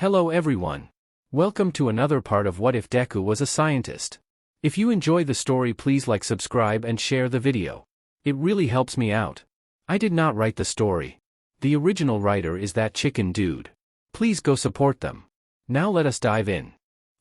Hello everyone. Welcome to another part of What If Deku Was a Scientist. If you enjoy the story, please like, subscribe and share the video. It really helps me out. I did not write the story. The original writer is that chicken dude. Please go support them. Now let us dive in.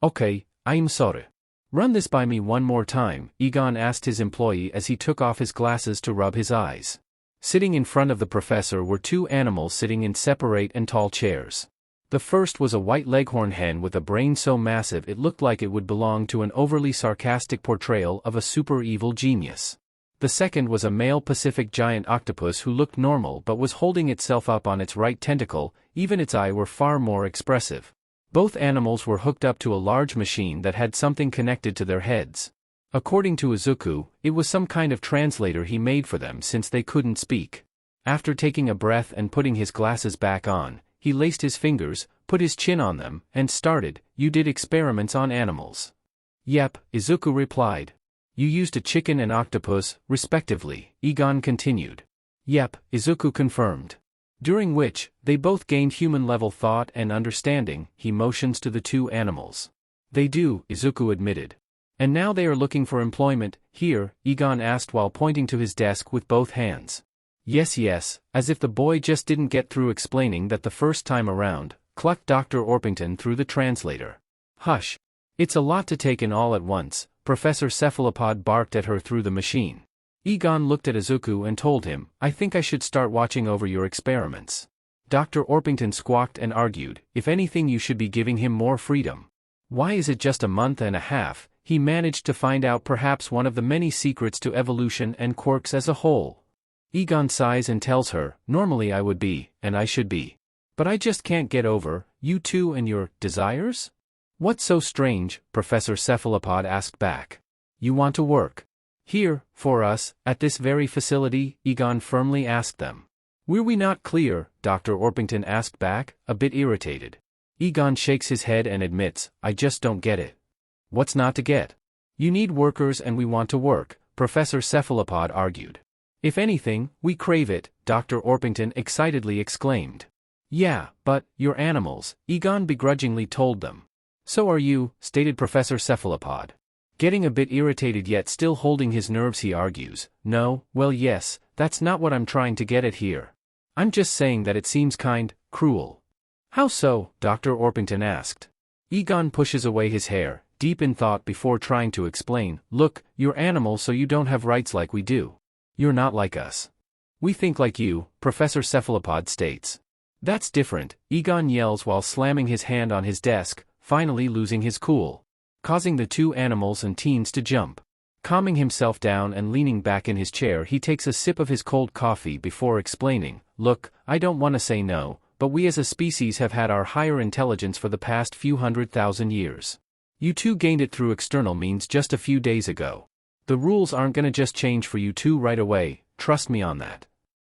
Okay, I'm sorry. Run this by me one more time, Egon asked his employee as he took off his glasses to rub his eyes. Sitting in front of the professor were two animals sitting in separate and tall chairs. The first was a white leghorn hen with a brain so massive it looked like it would belong to an overly sarcastic portrayal of a super evil genius. The second was a male Pacific giant octopus who looked normal but was holding itself up on its right tentacle, even its eyes were far more expressive. Both animals were hooked up to a large machine that had something connected to their heads. According to Izuku, it was some kind of translator he made for them since they couldn't speak. After taking a breath and putting his glasses back on, he laced his fingers, put his chin on them, and started. You did experiments on animals. Yep, Izuku replied. You used a chicken and octopus, respectively, Egon continued. Yep, Izuku confirmed. During which, they both gained human-level thought and understanding, he motions to the two animals. They do, Izuku admitted. And now they are looking for employment, here, Egon asked while pointing to his desk with both hands. Yes, as if the boy just didn't get through explaining that the first time around, clucked Dr. Orpington through the translator. Hush. It's a lot to take in all at once, Professor Cephalopod barked at her through the machine. Egon looked at Izuku and told him, I think I should start watching over your experiments. Dr. Orpington squawked and argued, if anything you should be giving him more freedom. Why is it just a month and a half? He managed to find out perhaps one of the many secrets to evolution and quirks as a whole. Egon sighs and tells her, normally I would be, and I should be. But I just can't get over, you two and your desires? What's so strange? Professor Cephalopod asked back. You want to work here, for us, at this very facility? Egon firmly asked them. Were we not clear? Dr. Orpington asked back, a bit irritated. Egon shakes his head and admits, I just don't get it. What's not to get? You need workers and we want to work, Professor Cephalopod argued. If anything, we crave it, Dr. Orpington excitedly exclaimed. Yeah, but, you're animals, Egon begrudgingly told them. So are you, stated Professor Cephalopod. Getting a bit irritated yet still holding his nerves, he argues, no, well yes, that's not what I'm trying to get at here. I'm just saying that it seems cruel. How so? Dr. Orpington asked. Egon pushes away his hair, deep in thought before trying to explain, look, you're animals so you don't have rights like we do. You're not like us. We think like you, Professor Cephalopod states. That's different, Egon yells while slamming his hand on his desk, finally losing his cool, causing the two animals and teens to jump. Calming himself down and leaning back in his chair, he takes a sip of his cold coffee before explaining, look, I don't want to say no, but we as a species have had our higher intelligence for the past few 100,000 years. You two gained it through external means just a few days ago. The rules aren't gonna just change for you two right away, trust me on that.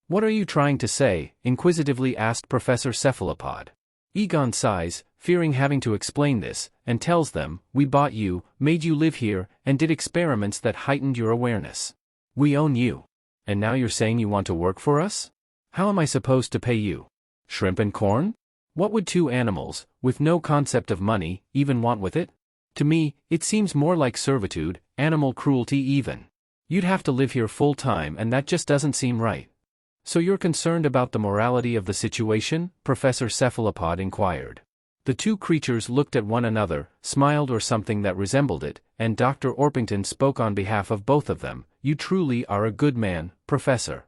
What are you trying to say? Inquisitively asked Professor Cephalopod. Egon sighs, fearing having to explain this, and tells them, we bought you, made you live here, and did experiments that heightened your awareness. We own you. And now you're saying you want to work for us? How am I supposed to pay you? Shrimp and corn? What would two animals, with no concept of money, even want with it? To me, it seems more like servitude, animal cruelty even. You'd have to live here full time and that just doesn't seem right. So you're concerned about the morality of the situation? Professor Cephalopod inquired. The two creatures looked at one another, smiled or something that resembled it, and Dr. Orpington spoke on behalf of both of them. You truly are a good man, Professor.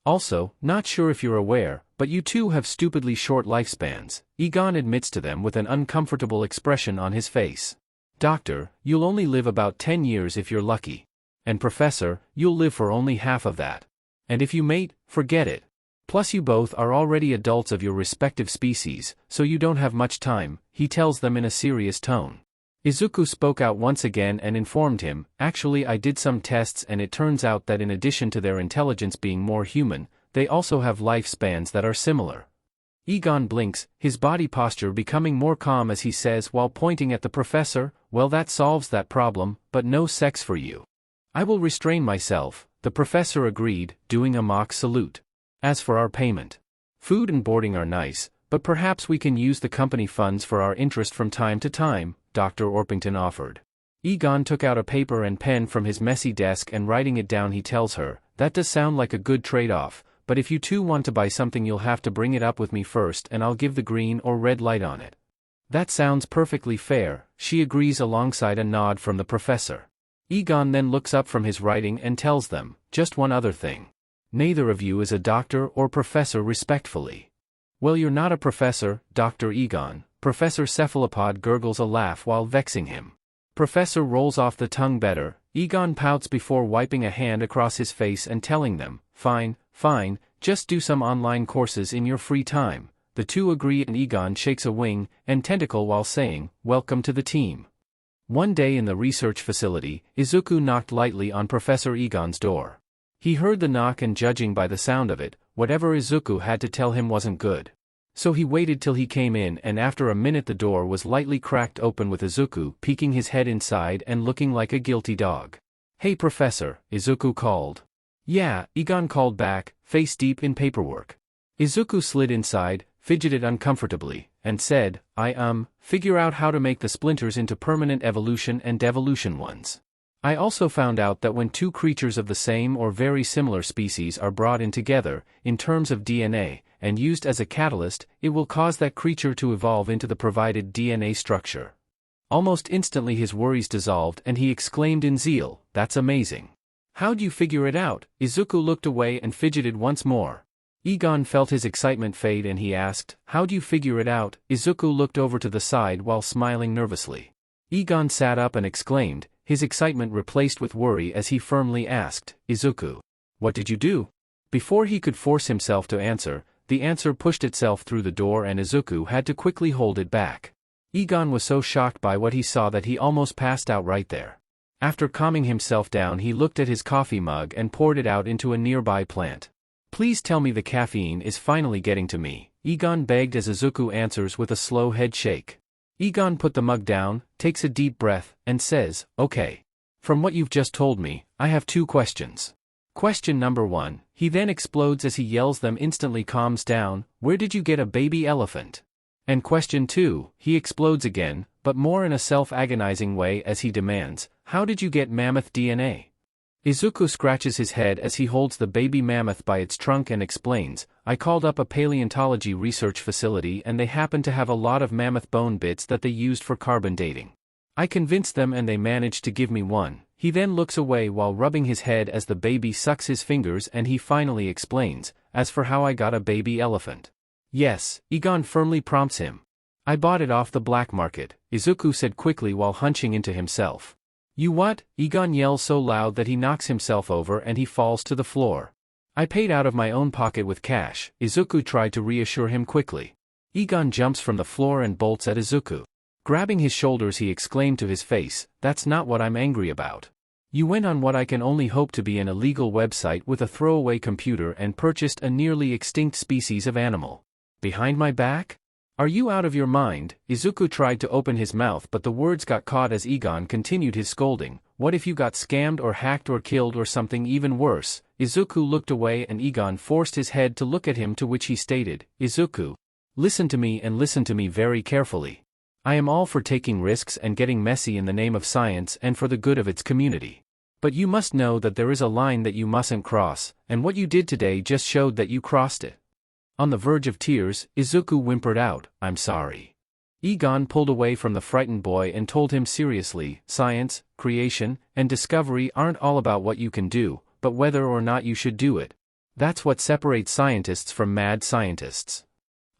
Also, not sure if you're aware, but you two have stupidly short lifespans, Egon admits to them with an uncomfortable expression on his face. Doctor, you'll only live about 10 years if you're lucky. And Professor, you'll live for only half of that. And if you mate, forget it. Plus you both are already adults of your respective species, so you don't have much time, he tells them in a serious tone. Izuku spoke out once again and informed him, actually I did some tests and it turns out that in addition to their intelligence being more human, they also have lifespans that are similar. Egon blinks, his body posture becoming more calm as he says while pointing at the professor, well that solves that problem, but no sex for you. I will restrain myself, the professor agreed, doing a mock salute. As for our payment, food and boarding are nice, But perhaps we can use the company funds for our interest from time to time, Dr. Orpington offered. Egon took out a paper and pen from his messy desk and writing it down he tells her, that does sound like a good trade-off, but if you two want to buy something you'll have to bring it up with me first and I'll give the green or red light on it. That sounds perfectly fair, she agrees alongside a nod from the professor. Egon then looks up from his writing and tells them, just one other thing. Neither of you is a doctor or professor respectfully. Well, you're not a professor, Dr. Egon. Professor Cephalopod gurgles a laugh while vexing him. Professor rolls off the tongue better. Egon pouts before wiping a hand across his face and telling them, fine, just do some online courses in your free time. The two agree and Egon shakes a wing and tentacle while saying, welcome to the team. One day in the research facility, Izuku knocked lightly on Professor Egon's door. He heard the knock and judging by the sound of it, whatever Izuku had to tell him wasn't good. So he waited till he came in and after a minute the door was lightly cracked open with Izuku peeking his head inside and looking like a guilty dog. Hey Professor, Izuku called. Yeah, Egon called back, face deep in paperwork. Izuku slid inside, fidgeted uncomfortably, and said, figure out how to make the splinters into permanent evolution and devolution ones. I also found out that when two creatures of the same or very similar species are brought in together, in terms of DNA, and used as a catalyst, it will cause that creature to evolve into the provided DNA structure. Almost instantly his worries dissolved and he exclaimed in zeal, that's amazing. How'd you figure it out? Izuku looked away and fidgeted once more. Egon felt his excitement fade and he asked, how'd you figure it out? Izuku looked over to the side while smiling nervously. Egon sat up and exclaimed, his excitement replaced with worry as he firmly asked, Izuku, what did you do? Before he could force himself to answer, the answer pushed itself through the door and Izuku had to quickly hold it back. Egon was so shocked by what he saw that he almost passed out right there. After calming himself down he looked at his coffee mug and poured it out into a nearby plant. Please tell me the caffeine is finally getting to me, Egon begged as Izuku answers with a slow head shake. Egon put the mug down, takes a deep breath, and says, okay. From what you've just told me, I have two questions. Question number 1, he then explodes as he yells them instantly calms down, where did you get a baby elephant? And question 2, he explodes again, but more in a self-agonizing way as he demands, how did you get mammoth DNA? Izuku scratches his head as he holds the baby mammoth by its trunk and explains, I called up a paleontology research facility and they happen to have a lot of mammoth bone bits that they used for carbon dating. I convinced them and they managed to give me one. He then looks away while rubbing his head as the baby sucks his fingers and he finally explains, as for how I got a baby elephant. Yes, Egon firmly prompts him. I bought it off the black market, Izuku said quickly while hunching into himself. You what? Egon yells so loud that he knocks himself over and he falls to the floor. I paid out of my own pocket with cash, Izuku tried to reassure him quickly. Egon jumps from the floor and bolts at Izuku. Grabbing his shoulders he exclaimed to his face, that's not what I'm angry about. You went on what I can only hope to be an illegal website with a throwaway computer and purchased a nearly extinct species of animal. Behind my back? Are you out of your mind? Izuku tried to open his mouth but the words got caught as Egon continued his scolding. What if you got scammed or hacked or killed or something even worse? Izuku looked away and Egon forced his head to look at him, to which he stated, Izuku, listen to me and listen to me very carefully. I am all for taking risks and getting messy in the name of science and for the good of its community. But you must know that there is a line that you mustn't cross, and what you did today just showed that you crossed it. On the verge of tears, Izuku whimpered out, I'm sorry. Egon pulled away from the frightened boy and told him seriously, science, creation, and discovery aren't all about what you can do, but whether or not you should do it. That's what separates scientists from mad scientists.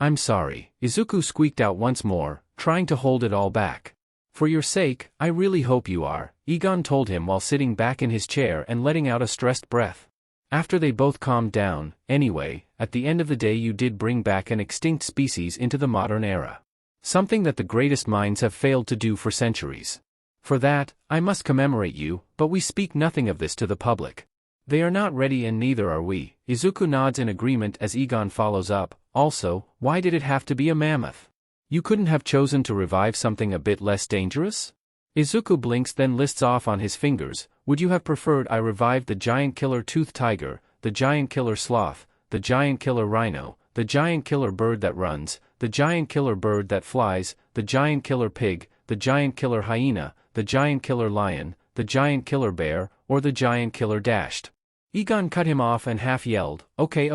I'm sorry, Izuku squeaked out once more, trying to hold it all back. For your sake, I really hope you are, Egon told him while sitting back in his chair and letting out a stressed breath. After they both calmed down, anyway, at the end of the day you did bring back an extinct species into the modern era. Something that the greatest minds have failed to do for centuries. For that, I must commemorate you, but we speak nothing of this to the public. They are not ready and neither are we. Izuku nods in agreement as Egon follows up, also, why did it have to be a mammoth? You couldn't have chosen to revive something a bit less dangerous? Izuku blinks then lists off on his fingers, would you have preferred I revived the giant killer tooth tiger, the giant killer sloth, the giant killer rhino, the giant killer bird that runs, the giant killer bird that flies, the giant killer pig, the giant killer hyena, the giant killer lion, the giant killer bear, or the giant killer dashed. Egon cut him off and half yelled, okay.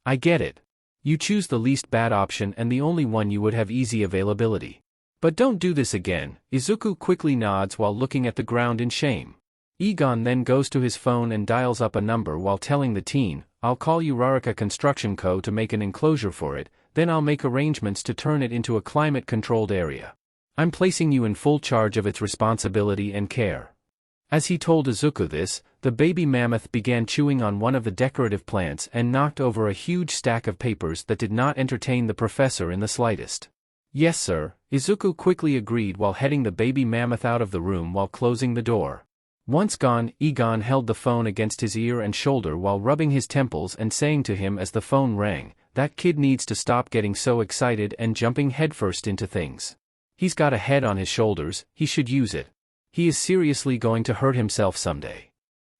I get it. You choose the least bad option and the only one you would have easy availability. But don't do this again. Izuku quickly nods while looking at the ground in shame. Egon then goes to his phone and dials up a number while telling the teen, I'll call you Rarika Construction Co. to make an enclosure for it, then I'll make arrangements to turn it into a climate-controlled area. I'm placing you in full charge of its responsibility and care. As he told Izuku this, the baby mammoth began chewing on one of the decorative plants and knocked over a huge stack of papers that did not entertain the professor in the slightest. Yes sir, Izuku quickly agreed while heading the baby mammoth out of the room while closing the door. Once gone, Egon held the phone against his ear and shoulder while rubbing his temples and saying to him as the phone rang, that kid needs to stop getting so excited and jumping headfirst into things. He's got a head on his shoulders, he should use it. He is seriously going to hurt himself someday.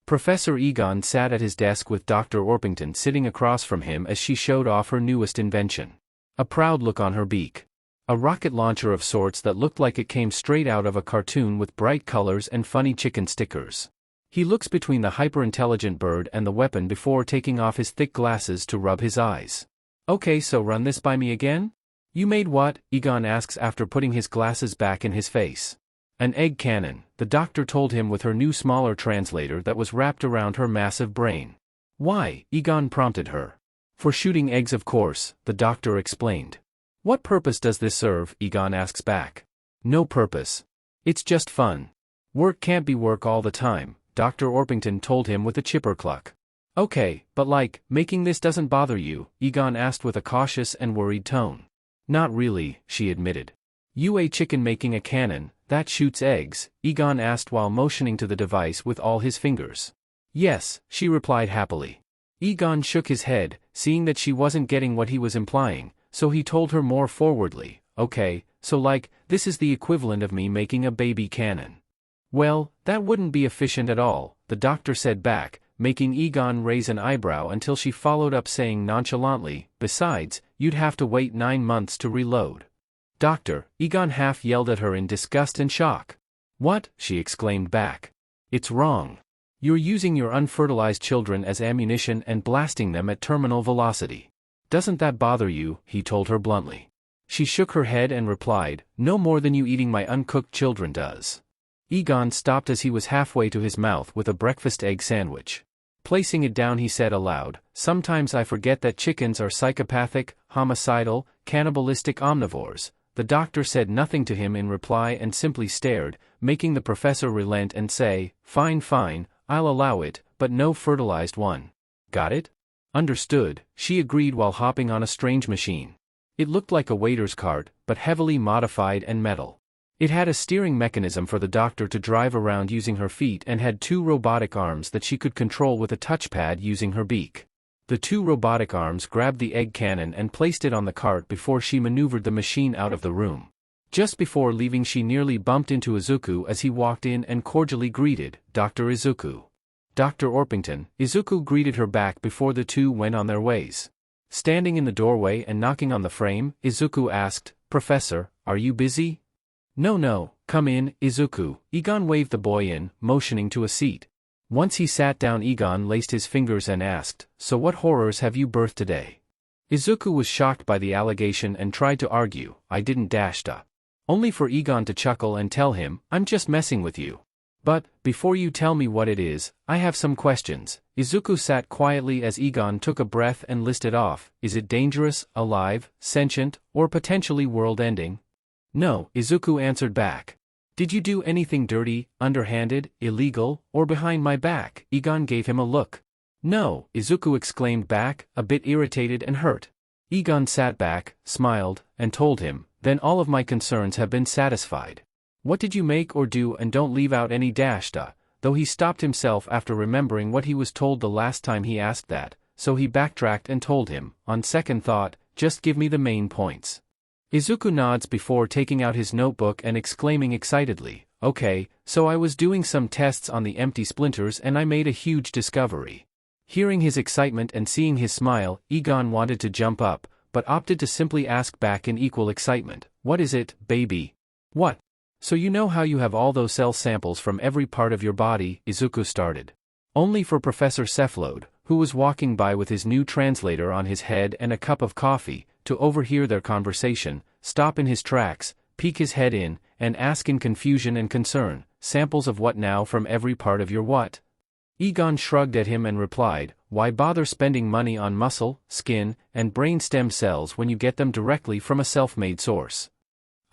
Professor Egon sat at his desk with Dr. Orpington sitting across from him as she showed off her newest invention. A proud look on her beak. A rocket launcher of sorts that looked like it came straight out of a cartoon with bright colors and funny chicken stickers. He looks between the hyper-intelligent bird and the weapon before taking off his thick glasses to rub his eyes. Okay, so run this by me again? You made what? Egon asks after putting his glasses back in his face. An egg cannon, the doctor told him with her new smaller translator that was wrapped around her massive brain. Why? Egon prompted her. For shooting eggs of course, the doctor explained. What purpose does this serve? Egon asks back. No purpose. It's just fun. Work can't be work all the time, Dr. Orpington told him with a chipper cluck. Okay, but making this doesn't bother you? Egon asked with a cautious and worried tone. Not really, she admitted. You a chicken making a cannon, that shoots eggs? Egon asked while motioning to the device with all his fingers. Yes, she replied happily. Egon shook his head, seeing that she wasn't getting what he was implying, so he told her more forwardly, okay, so this is the equivalent of me making a baby cannon. Well, that wouldn't be efficient at all, the doctor said back, making Egon raise an eyebrow until she followed up saying nonchalantly, besides, you'd have to wait 9 months to reload. Doctor, Egon half yelled at her in disgust and shock. What? She exclaimed back. It's wrong. You're using your unfertilized children as ammunition and blasting them at terminal velocity. Doesn't that bother you? He told her bluntly. She shook her head and replied, no more than you eating my uncooked children does. Egon stopped as he was halfway to his mouth with a breakfast egg sandwich. Placing it down he said aloud, sometimes I forget that chickens are psychopathic, homicidal, cannibalistic omnivores. The doctor said nothing to him in reply and simply stared, making the professor relent and say, fine, I'll allow it, but no fertilized one. Got it? Understood, she agreed while hopping on a strange machine. It looked like a waiter's cart, but heavily modified and metal. It had a steering mechanism for the doctor to drive around using her feet and had 2 robotic arms that she could control with a touchpad using her beak. The 2 robotic arms grabbed the egg cannon and placed it on the cart before she maneuvered the machine out of the room. Just before leaving she nearly bumped into Izuku as he walked in and cordially greeted, Dr. Izuku. Dr. Orpington, Izuku greeted her back before the two went on their ways. Standing in the doorway and knocking on the frame, Izuku asked, Professor, are you busy? No, come in, Izuku. Egon waved the boy in, motioning to a seat. Once he sat down Egon laced his fingers and asked, so what horrors have you birthed today? Izuku was shocked by the allegation and tried to argue, I didn't only for Egon to chuckle and tell him, I'm just messing with you. But, before you tell me what it is, I have some questions. Izuku sat quietly as Egon took a breath and listed off, is it dangerous, alive, sentient, or potentially world-ending? No, Izuku answered back. Did you do anything dirty, underhanded, illegal, or behind my back? Egon gave him a look. No, Izuku exclaimed back, a bit irritated and hurt. Egon sat back, smiled, and told him, then all of my concerns have been satisfied. What did you make or do, and don't leave out any though he stopped himself after remembering what he was told the last time he asked that, so he backtracked and told him, on second thought, just give me the main points. Izuku nods before taking out his notebook and exclaiming excitedly, okay, so I was doing some tests on the empty splinters and I made a huge discovery. Hearing his excitement and seeing his smile, Egon wanted to jump up, but opted to simply ask back in equal excitement, "What is it, baby?" "What? So you know how you have all those cell samples from every part of your body?" Izuku started. Only for Professor Cephalode, who was walking by with his new translator on his head and a cup of coffee, to overhear their conversation, stop in his tracks, peek his head in, and ask in confusion and concern, "Samples of what now from every part of your what?" Egon shrugged at him and replied, "Why bother spending money on muscle, skin, and brain stem cells when you get them directly from a self-made source?"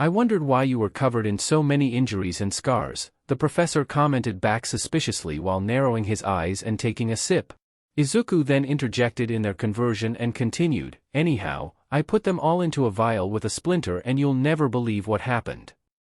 "I wondered why you were covered in so many injuries and scars," the professor commented back suspiciously while narrowing his eyes and taking a sip. Izuku then interjected in their conversion and continued, "Anyhow, I put them all into a vial with a splinter and you'll never believe what happened."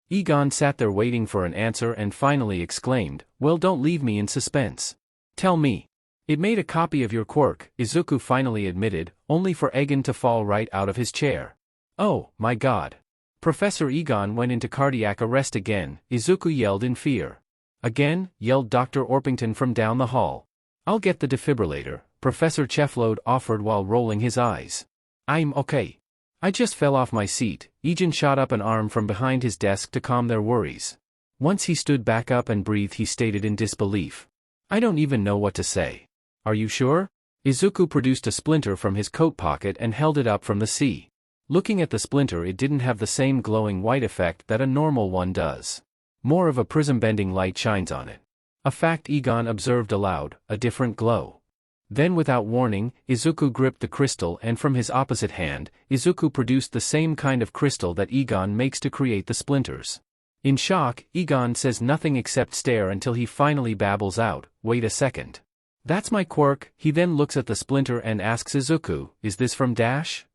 Egon sat there waiting for an answer and finally exclaimed, "Well, don't leave me in suspense. Tell me." "It made a copy of your quirk," Izuku finally admitted, only for Egon to fall right out of his chair. "Oh, my God." Professor Egon went into cardiac arrest again, Izuku yelled in fear. "Again?" yelled Dr. Orpington from down the hall. "I'll get the defibrillator," Professor Cephalode offered while rolling his eyes. "I'm okay. I just fell off my seat." Egon shot up an arm from behind his desk to calm their worries. Once he stood back up and breathed, he stated in disbelief, "I don't even know what to say." "Are you sure?" Izuku produced a splinter from his coat pocket and held it up from the sea. Looking at the splinter, it didn't have the same glowing white effect that a normal one does. More of a prism-bending light shines on it. A fact Egon observed aloud, a different glow. Then without warning, Izuku gripped the crystal and from his opposite hand, Izuku produced the same kind of crystal that Egon makes to create the splinters. In shock, Egon says nothing except stare until he finally babbles out, "Wait a second. That's my quirk." He then looks at the splinter and asks Izuku, "Is this from Dash?"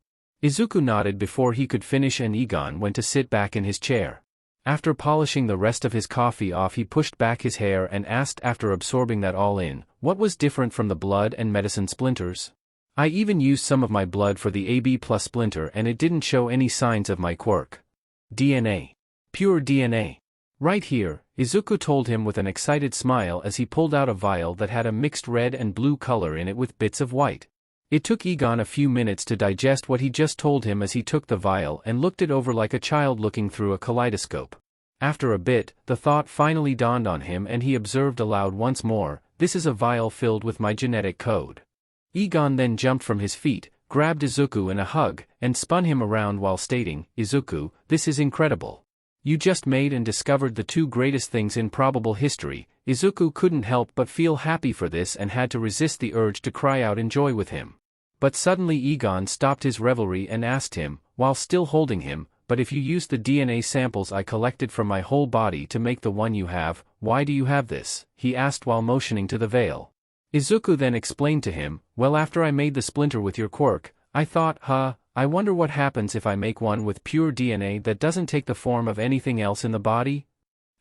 Izuku nodded before he could finish and Egon went to sit back in his chair. After polishing the rest of his coffee off, he pushed back his hair and asked, after absorbing that all in, what was different from the blood and medicine splinters? "I even used some of my blood for the AB plus splinter and it didn't show any signs of my quirk. DNA. Pure DNA. Right here," Izuku told him with an excited smile as he pulled out a vial that had a mixed red and blue color in it with bits of white. It took Egon a few minutes to digest what he just told him as he took the vial and looked it over like a child looking through a kaleidoscope. After a bit, the thought finally dawned on him and he observed aloud once more, "This is a vial filled with my genetic code." Egon then jumped from his feet, grabbed Izuku in a hug, and spun him around while stating, "Izuku, this is incredible. You just made and discovered the two greatest things in probable history." Izuku couldn't help but feel happy for this and had to resist the urge to cry out in joy with him. But suddenly Egon stopped his revelry and asked him, while still holding him, "But if you used the DNA samples I collected from my whole body to make the one you have, why do you have this?" he asked while motioning to the veil. Izuku then explained to him, "Well, after I made the splinter with your quirk, I thought, I wonder what happens if I make one with pure DNA that doesn't take the form of anything else in the body?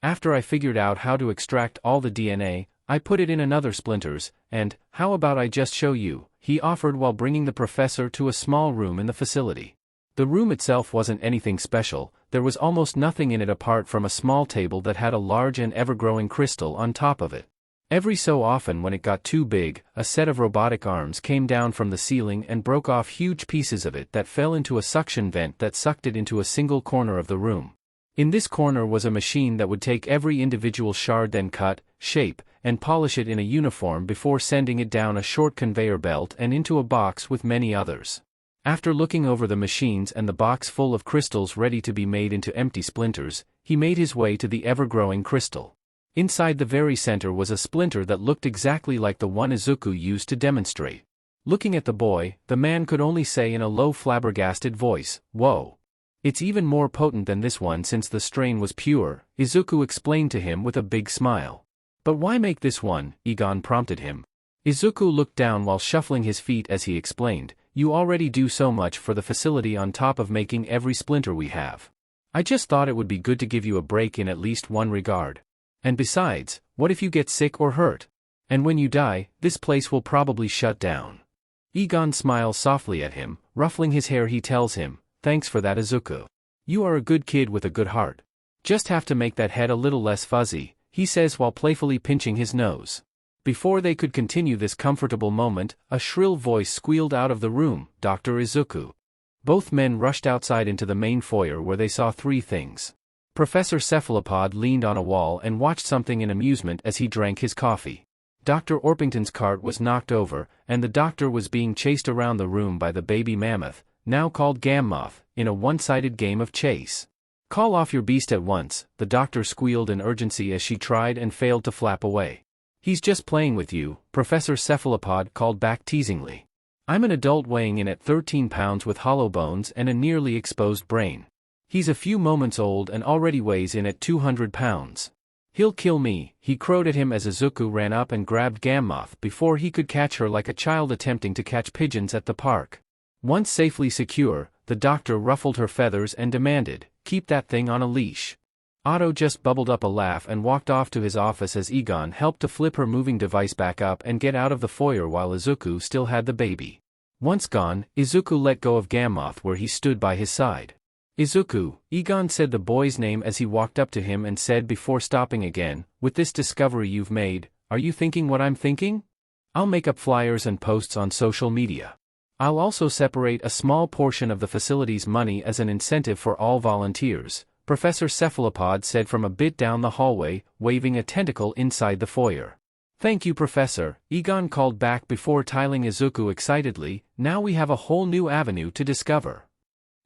After I figured out how to extract all the DNA, I put it in another splinters, and, how about I just show you?" he offered while bringing the professor to a small room in the facility. The room itself wasn't anything special, there was almost nothing in it apart from a small table that had a large and ever-growing crystal on top of it. Every so often when it got too big, a set of robotic arms came down from the ceiling and broke off huge pieces of it that fell into a suction vent that sucked it into a single corner of the room. In this corner was a machine that would take every individual shard, then cut, shape, and polish it in a uniform before sending it down a short conveyor belt and into a box with many others. After looking over the machines and the box full of crystals ready to be made into empty splinters, he made his way to the ever-growing crystal. Inside the very center was a splinter that looked exactly like the one Izuku used to demonstrate. Looking at the boy, the man could only say in a low flabbergasted voice, "Whoa. It's even more potent than this one since the strain was pure," Izuku explained to him with a big smile. "But why make this one?" Egon prompted him. Izuku looked down while shuffling his feet as he explained, "You already do so much for the facility on top of making every splinter we have. I just thought it would be good to give you a break in at least one regard. And besides, what if you get sick or hurt? And when you die, this place will probably shut down." Egon smiles softly at him, ruffling his hair. He tells him, "Thanks for that, Izuku. You are a good kid with a good heart. Just have to make that head a little less fuzzy," he says while playfully pinching his nose. Before they could continue this comfortable moment, a shrill voice squealed out of the room, "Dr. Izuku." Both men rushed outside into the main foyer where they saw three things. Professor Cephalopod leaned on a wall and watched something in amusement as he drank his coffee. Dr. Orpington's cart was knocked over, and the doctor was being chased around the room by the baby mammoth, now called Gammoth, in a one-sided game of chase. "Call off your beast at once," the doctor squealed in urgency as she tried and failed to flap away. "He's just playing with you," Professor Cephalopod called back teasingly. "I'm an adult weighing in at 13 pounds with hollow bones and a nearly exposed brain. He's a few moments old and already weighs in at 200 pounds. He'll kill me," he crowed at him as Izuku ran up and grabbed Gammoth before he could catch her like a child attempting to catch pigeons at the park. Once safely secure, the doctor ruffled her feathers and demanded, "Keep that thing on a leash." Otto just bubbled up a laugh and walked off to his office as Egon helped to flip her moving device back up and get out of the foyer while Izuku still had the baby. Once gone, Izuku let go of Gammoth where he stood by his side. "Izuku," Egon said the boy's name as he walked up to him and said before stopping again, "with this discovery you've made, are you thinking what I'm thinking? I'll make up flyers and posts on social media. I'll also separate a small portion of the facility's money as an incentive for all volunteers," Professor Cephalopod said from a bit down the hallway, waving a tentacle inside the foyer. "Thank you, Professor," Egon called back before telling Izuku excitedly, "Now we have a whole new avenue to discover."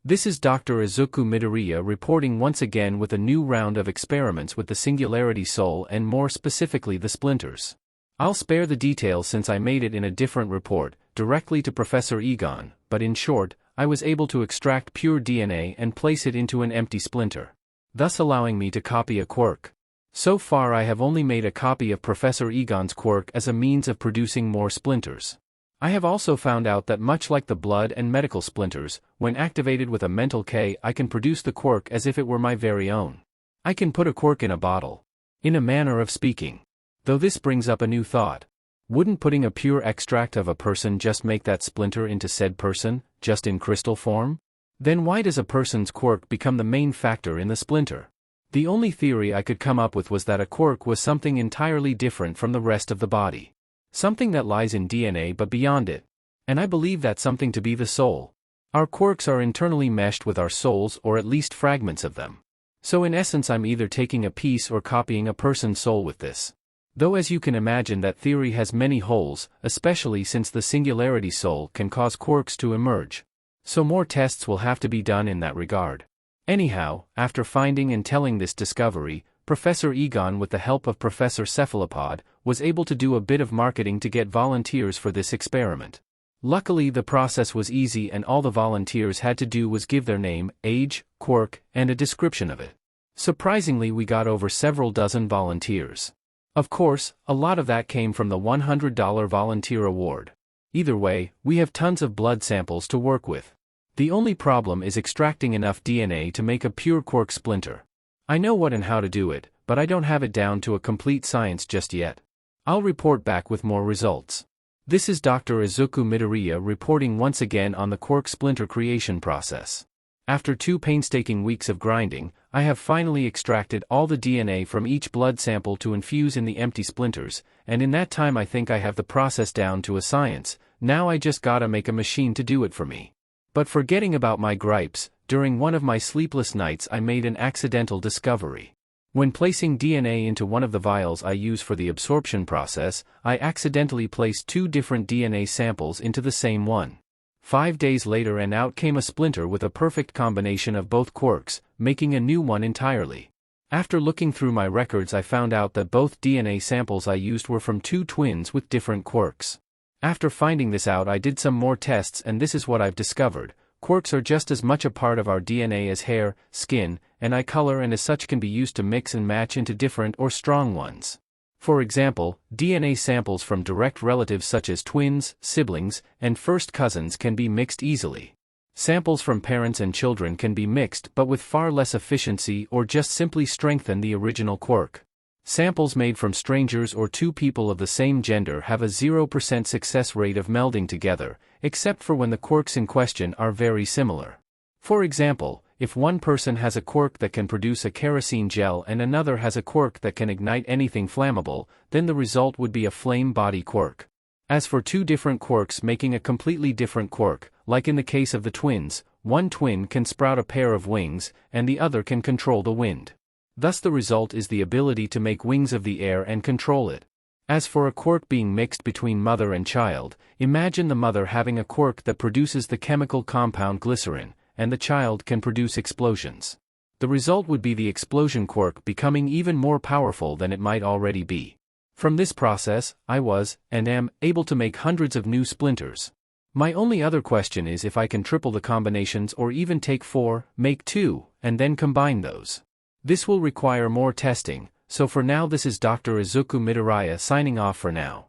This is Dr. Izuku Midoriya reporting once again with a new round of experiments with the Singularity Soul and more specifically the splinters. I'll spare the details since I made it in a different report, directly to Professor Egon, but in short, I was able to extract pure DNA and place it into an empty splinter, thus allowing me to copy a quirk. So far I have only made a copy of Professor Egon's quirk as a means of producing more splinters. I have also found out that much like the blood and medical splinters, when activated with a mental K I can produce the quirk as if it were my very own. I can put a quirk in a bottle. In a manner of speaking. Though this brings up a new thought. Wouldn't putting a pure extract of a person just make that splinter into said person, just in crystal form? Then why does a person's quirk become the main factor in the splinter? The only theory I could come up with was that a quirk was something entirely different from the rest of the body. Something that lies in DNA but beyond it. And I believe that something to be the soul. Our quirks are internally meshed with our souls or at least fragments of them. So in essence I'm either taking a piece or copying a person's soul with this. Though as you can imagine that theory has many holes, especially since the Singularity Soul can cause quirks to emerge. So more tests will have to be done in that regard. Anyhow, after finding and telling this discovery, Professor Egon with the help of Professor Cephalopod, was able to do a bit of marketing to get volunteers for this experiment. Luckily the process was easy and all the volunteers had to do was give their name, age, quirk, and a description of it. Surprisingly we got over several dozen volunteers. Of course, a lot of that came from the $100 volunteer award. Either way, we have tons of blood samples to work with. The only problem is extracting enough DNA to make a pure quirk splinter. I know what and how to do it, but I don't have it down to a complete science just yet. I'll report back with more results. This is Dr. Izuku Midoriya reporting once again on the quirk splinter creation process. After 2 painstaking weeks of grinding, I have finally extracted all the DNA from each blood sample to infuse in the empty splinters, and in that time I think I have the process down to a science. Now I just gotta make a machine to do it for me. But forgetting about my gripes, during one of my sleepless nights I made an accidental discovery. When placing DNA into one of the vials I use for the absorption process, I accidentally placed 2 different DNA samples into the same one. 5 days later and out came a splinter with a perfect combination of both quirks, making a new one entirely. After looking through my records I found out that both DNA samples I used were from 2 twins with different quirks. After finding this out I did some more tests and this is what I've discovered. Quirks are just as much a part of our DNA as hair, skin, and eye color and as such can be used to mix and match into different or strong ones. For example, DNA samples from direct relatives such as twins, siblings, and first cousins can be mixed easily. Samples from parents and children can be mixed but with far less efficiency or just simply strengthen the original quirk. Samples made from strangers or 2 people of the same gender have a 0% success rate of melding together, except for when the quirks in question are very similar. For example, if one person has a quirk that can produce a kerosene gel and another has a quirk that can ignite anything flammable, then the result would be a flame body quirk. As for two different quirks making a completely different quirk, like in the case of the twins, one twin can sprout a pair of wings, and the other can control the wind. Thus the result is the ability to make wings of the air and control it. As for a quirk being mixed between mother and child, imagine the mother having a quirk that produces the chemical compound glycerin, and the child can produce explosions. The result would be the explosion quirk becoming even more powerful than it might already be. From this process, I was, and am, able to make hundreds of new splinters. My only other question is if I can triple the combinations or even take 4, make 2, and then combine those. This will require more testing, so for now this is Dr. Izuku Midoriya signing off for now.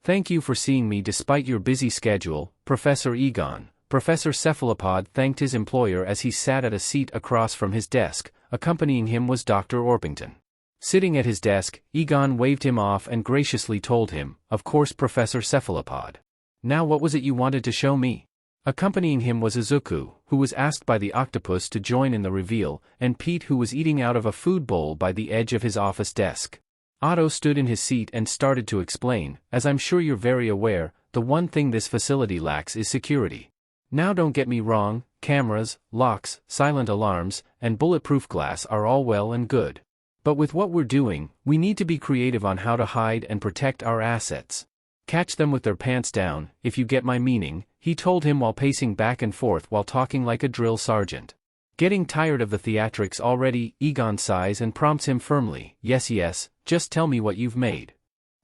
Thank you for seeing me despite your busy schedule, Professor Egon. Professor Cephalopod thanked his employer as he sat at a seat across from his desk. Accompanying him was Dr. Orpington. Sitting at his desk, Egon waved him off and graciously told him, "Of course, Professor Cephalopod. Now what was it you wanted to show me?" Accompanying him was Izuku, who was asked by the octopus to join in the reveal, and Pete, who was eating out of a food bowl by the edge of his office desk. Otto stood in his seat and started to explain, "As I'm sure you're very aware, the one thing this facility lacks is security. Now don't get me wrong, cameras, locks, silent alarms, and bulletproof glass are all well and good. But with what we're doing, we need to be creative on how to hide and protect our assets. Catch them with their pants down, if you get my meaning," he told him while pacing back and forth while talking like a drill sergeant. Getting tired of the theatrics already, Egon sighs and prompts him firmly, yes, just tell me what you've made."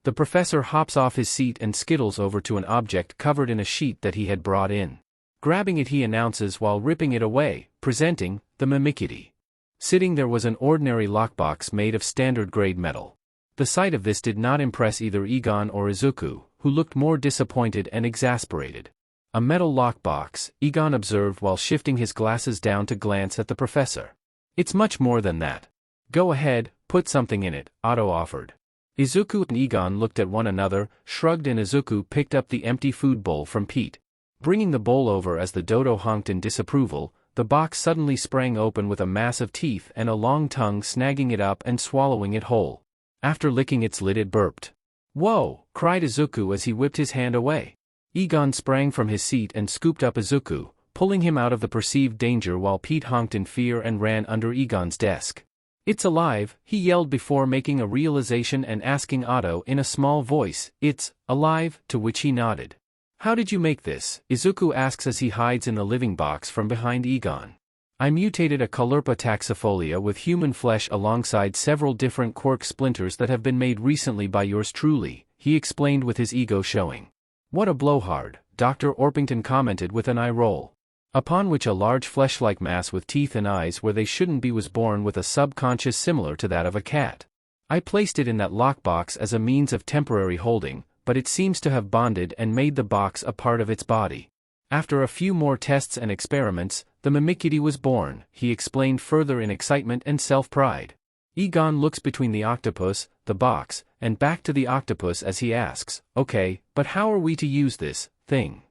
The professor hops off his seat and skittles over to an object covered in a sheet that he had brought in. Grabbing it he announces while ripping it away, presenting, the Mimikitty. Sitting there was an ordinary lockbox made of standard-grade metal. The sight of this did not impress either Egon or Izuku, who looked more disappointed and exasperated. "A metal lockbox," Egon observed while shifting his glasses down to glance at the professor. "It's much more than that. Go ahead, put something in it," Otto offered. Izuku and Egon looked at one another, shrugged, and Izuku picked up the empty food bowl from Pete. Bringing the bowl over as the dodo honked in disapproval, the box suddenly sprang open with a mass of teeth and a long tongue snagging it up and swallowing it whole. After licking its lid it burped. "Whoa!" cried Izuku as he whipped his hand away. Egon sprang from his seat and scooped up Izuku, pulling him out of the perceived danger while Pete honked in fear and ran under Egon's desk. "It's alive," he yelled before making a realization and asking Otto in a small voice, "It's alive?" to which he nodded. "How did you make this?" Izuku asks as he hides in the living box from behind Egon. "I mutated a Caulerpa taxifolia with human flesh alongside several different quirk splinters that have been made recently by yours truly," he explained with his ego showing. "What a blowhard," Dr. Orpington commented with an eye roll. Upon which a large flesh-like mass with teeth and eyes where they shouldn't be was born with a subconscious similar to that of a cat. "I placed it in that lockbox as a means of temporary holding, but it seems to have bonded and made the box a part of its body. After a few more tests and experiments, the Mimikitty was born," he explained further in excitement and self-pride. Egon looks between the octopus, the box, and back to the octopus as he asks, "Okay, but how are we to use this thing?"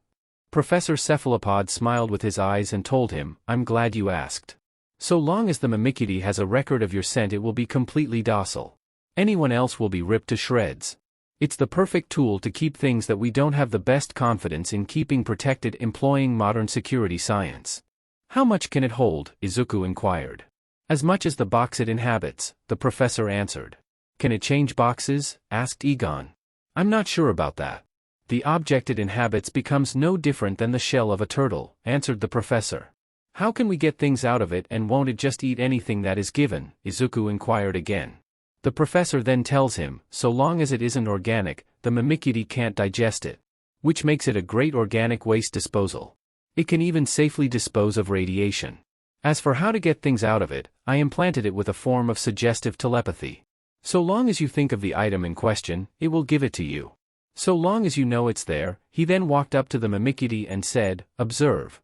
Professor Cephalopod smiled with his eyes and told him, "I'm glad you asked. So long as the Mimikitty has a record of your scent it will be completely docile. Anyone else will be ripped to shreds. It's the perfect tool to keep things that we don't have the best confidence in keeping protected employing modern security science." "How much can it hold?" Izuku inquired. "As much as the box it inhabits," the professor answered. "Can it change boxes?" asked Egon. "I'm not sure about that. The object it inhabits becomes no different than the shell of a turtle," answered the professor. "How can we get things out of it and won't it just eat anything that is given?" Izuku inquired again. The professor then tells him, so long as it isn't organic, the Mimikitty can't digest it. Which makes it a great organic waste disposal. It can even safely dispose of radiation. As for how to get things out of it, I implanted it with a form of suggestive telepathy. So long as you think of the item in question, it will give it to you. So long as you know it's there." He then walked up to the Mimikitty and said, "Observe."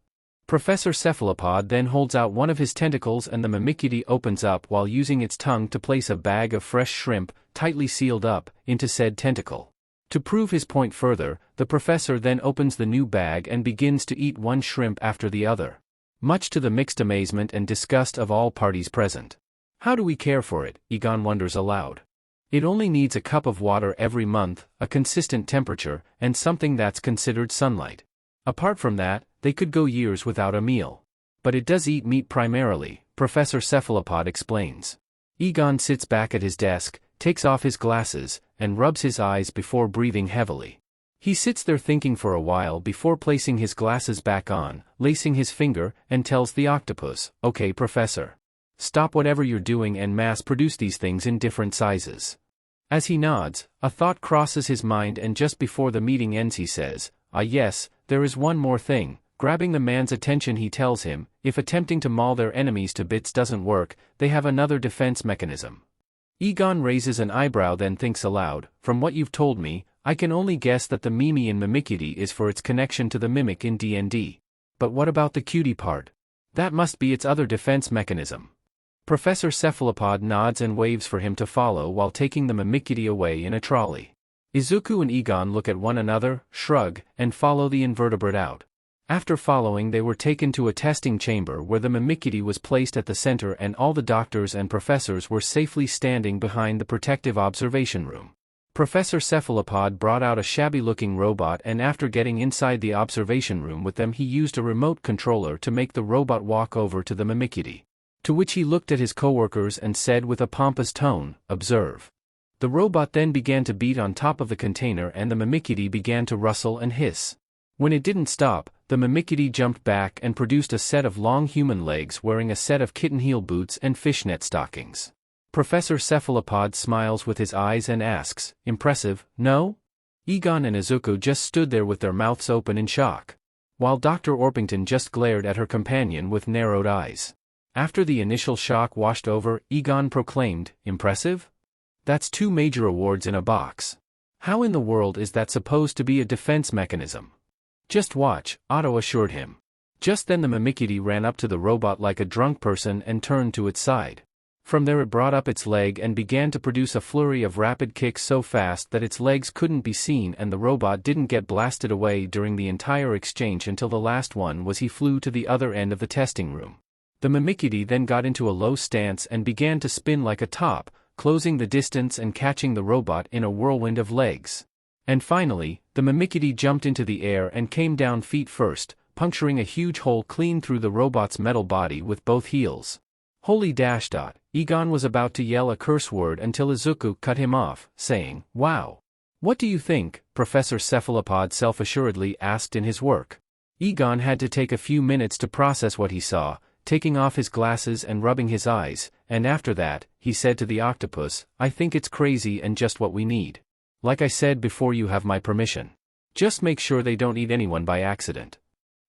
Professor Cephalopod then holds out one of his tentacles and the Mimikitty opens up while using its tongue to place a bag of fresh shrimp, tightly sealed up, into said tentacle. To prove his point further, the professor then opens the new bag and begins to eat one shrimp after the other. much to the mixed amazement and disgust of all parties present. How do we care for it, Egon wonders aloud. It only needs a cup of water every month, a consistent temperature, and something that's considered sunlight. Apart from that, they could go years without a meal. But it does eat meat primarily, Professor Cephalopod explains. Egon sits back at his desk, takes off his glasses, and rubs his eyes before breathing heavily. He sits there thinking for a while before placing his glasses back on, lacing his finger, and tells the octopus, "Okay, Professor. Stop whatever you're doing and mass-produce these things in different sizes." As he nods, a thought crosses his mind, and just before the meeting ends he says, "Ah yes, there is one more thing." Grabbing the man's attention he tells him, if attempting to maul their enemies to bits doesn't work, they have another defense mechanism. Egon raises an eyebrow, then thinks aloud, "From what you've told me, I can only guess that the Mimi in Mimikity is for its connection to the Mimic in D&D. But what about the cutie part? That must be its other defense mechanism." Professor Cephalopod nods and waves for him to follow while taking the Mimikity away in a trolley. Izuku and Egon look at one another, shrug, and follow the invertebrate out. After following, they were taken to a testing chamber where the Mimikity was placed at the center and all the doctors and professors were safely standing behind the protective observation room. Professor Cephalopod brought out a shabby-looking robot, and after getting inside the observation room with them he used a remote controller to make the robot walk over to the Mimikity. To which he looked at his coworkers and said with a pompous tone, "Observe." The robot then began to beat on top of the container and the Mimikity began to rustle and hiss. When it didn't stop, the Mimikity jumped back and produced a set of long human legs wearing a set of kitten heel boots and fishnet stockings. Professor Cephalopod smiles with his eyes and asks, "Impressive, no?" Egon and Izuku just stood there with their mouths open in shock, while Dr. Orpington just glared at her companion with narrowed eyes. After the initial shock washed over, Egon proclaimed, "Impressive? That's 2 major awards in a box. How in the world is that supposed to be a defense mechanism?" "Just watch," Otto assured him. Just then the Mimikity ran up to the robot like a drunk person and turned to its side. From there it brought up its leg and began to produce a flurry of rapid kicks so fast that its legs couldn't be seen, and the robot didn't get blasted away during the entire exchange until the last one was he flew to the other end of the testing room. The Mimikity then got into a low stance and began to spin like a top, closing the distance and catching the robot in a whirlwind of legs. And finally, the Mimikity jumped into the air and came down feet first, puncturing a huge hole clean through the robot's metal body with both heels. Holy dash dot, Egon was about to yell a curse word until Izuku cut him off, saying, "Wow. What do you think?" Professor Cephalopod self-assuredly asked in his work. Egon had to take a few minutes to process what he saw, taking off his glasses and rubbing his eyes, and after that, he said to the octopus, "I think it's crazy and just what we need. Like I said before, you have my permission. Just make sure they don't eat anyone by accident."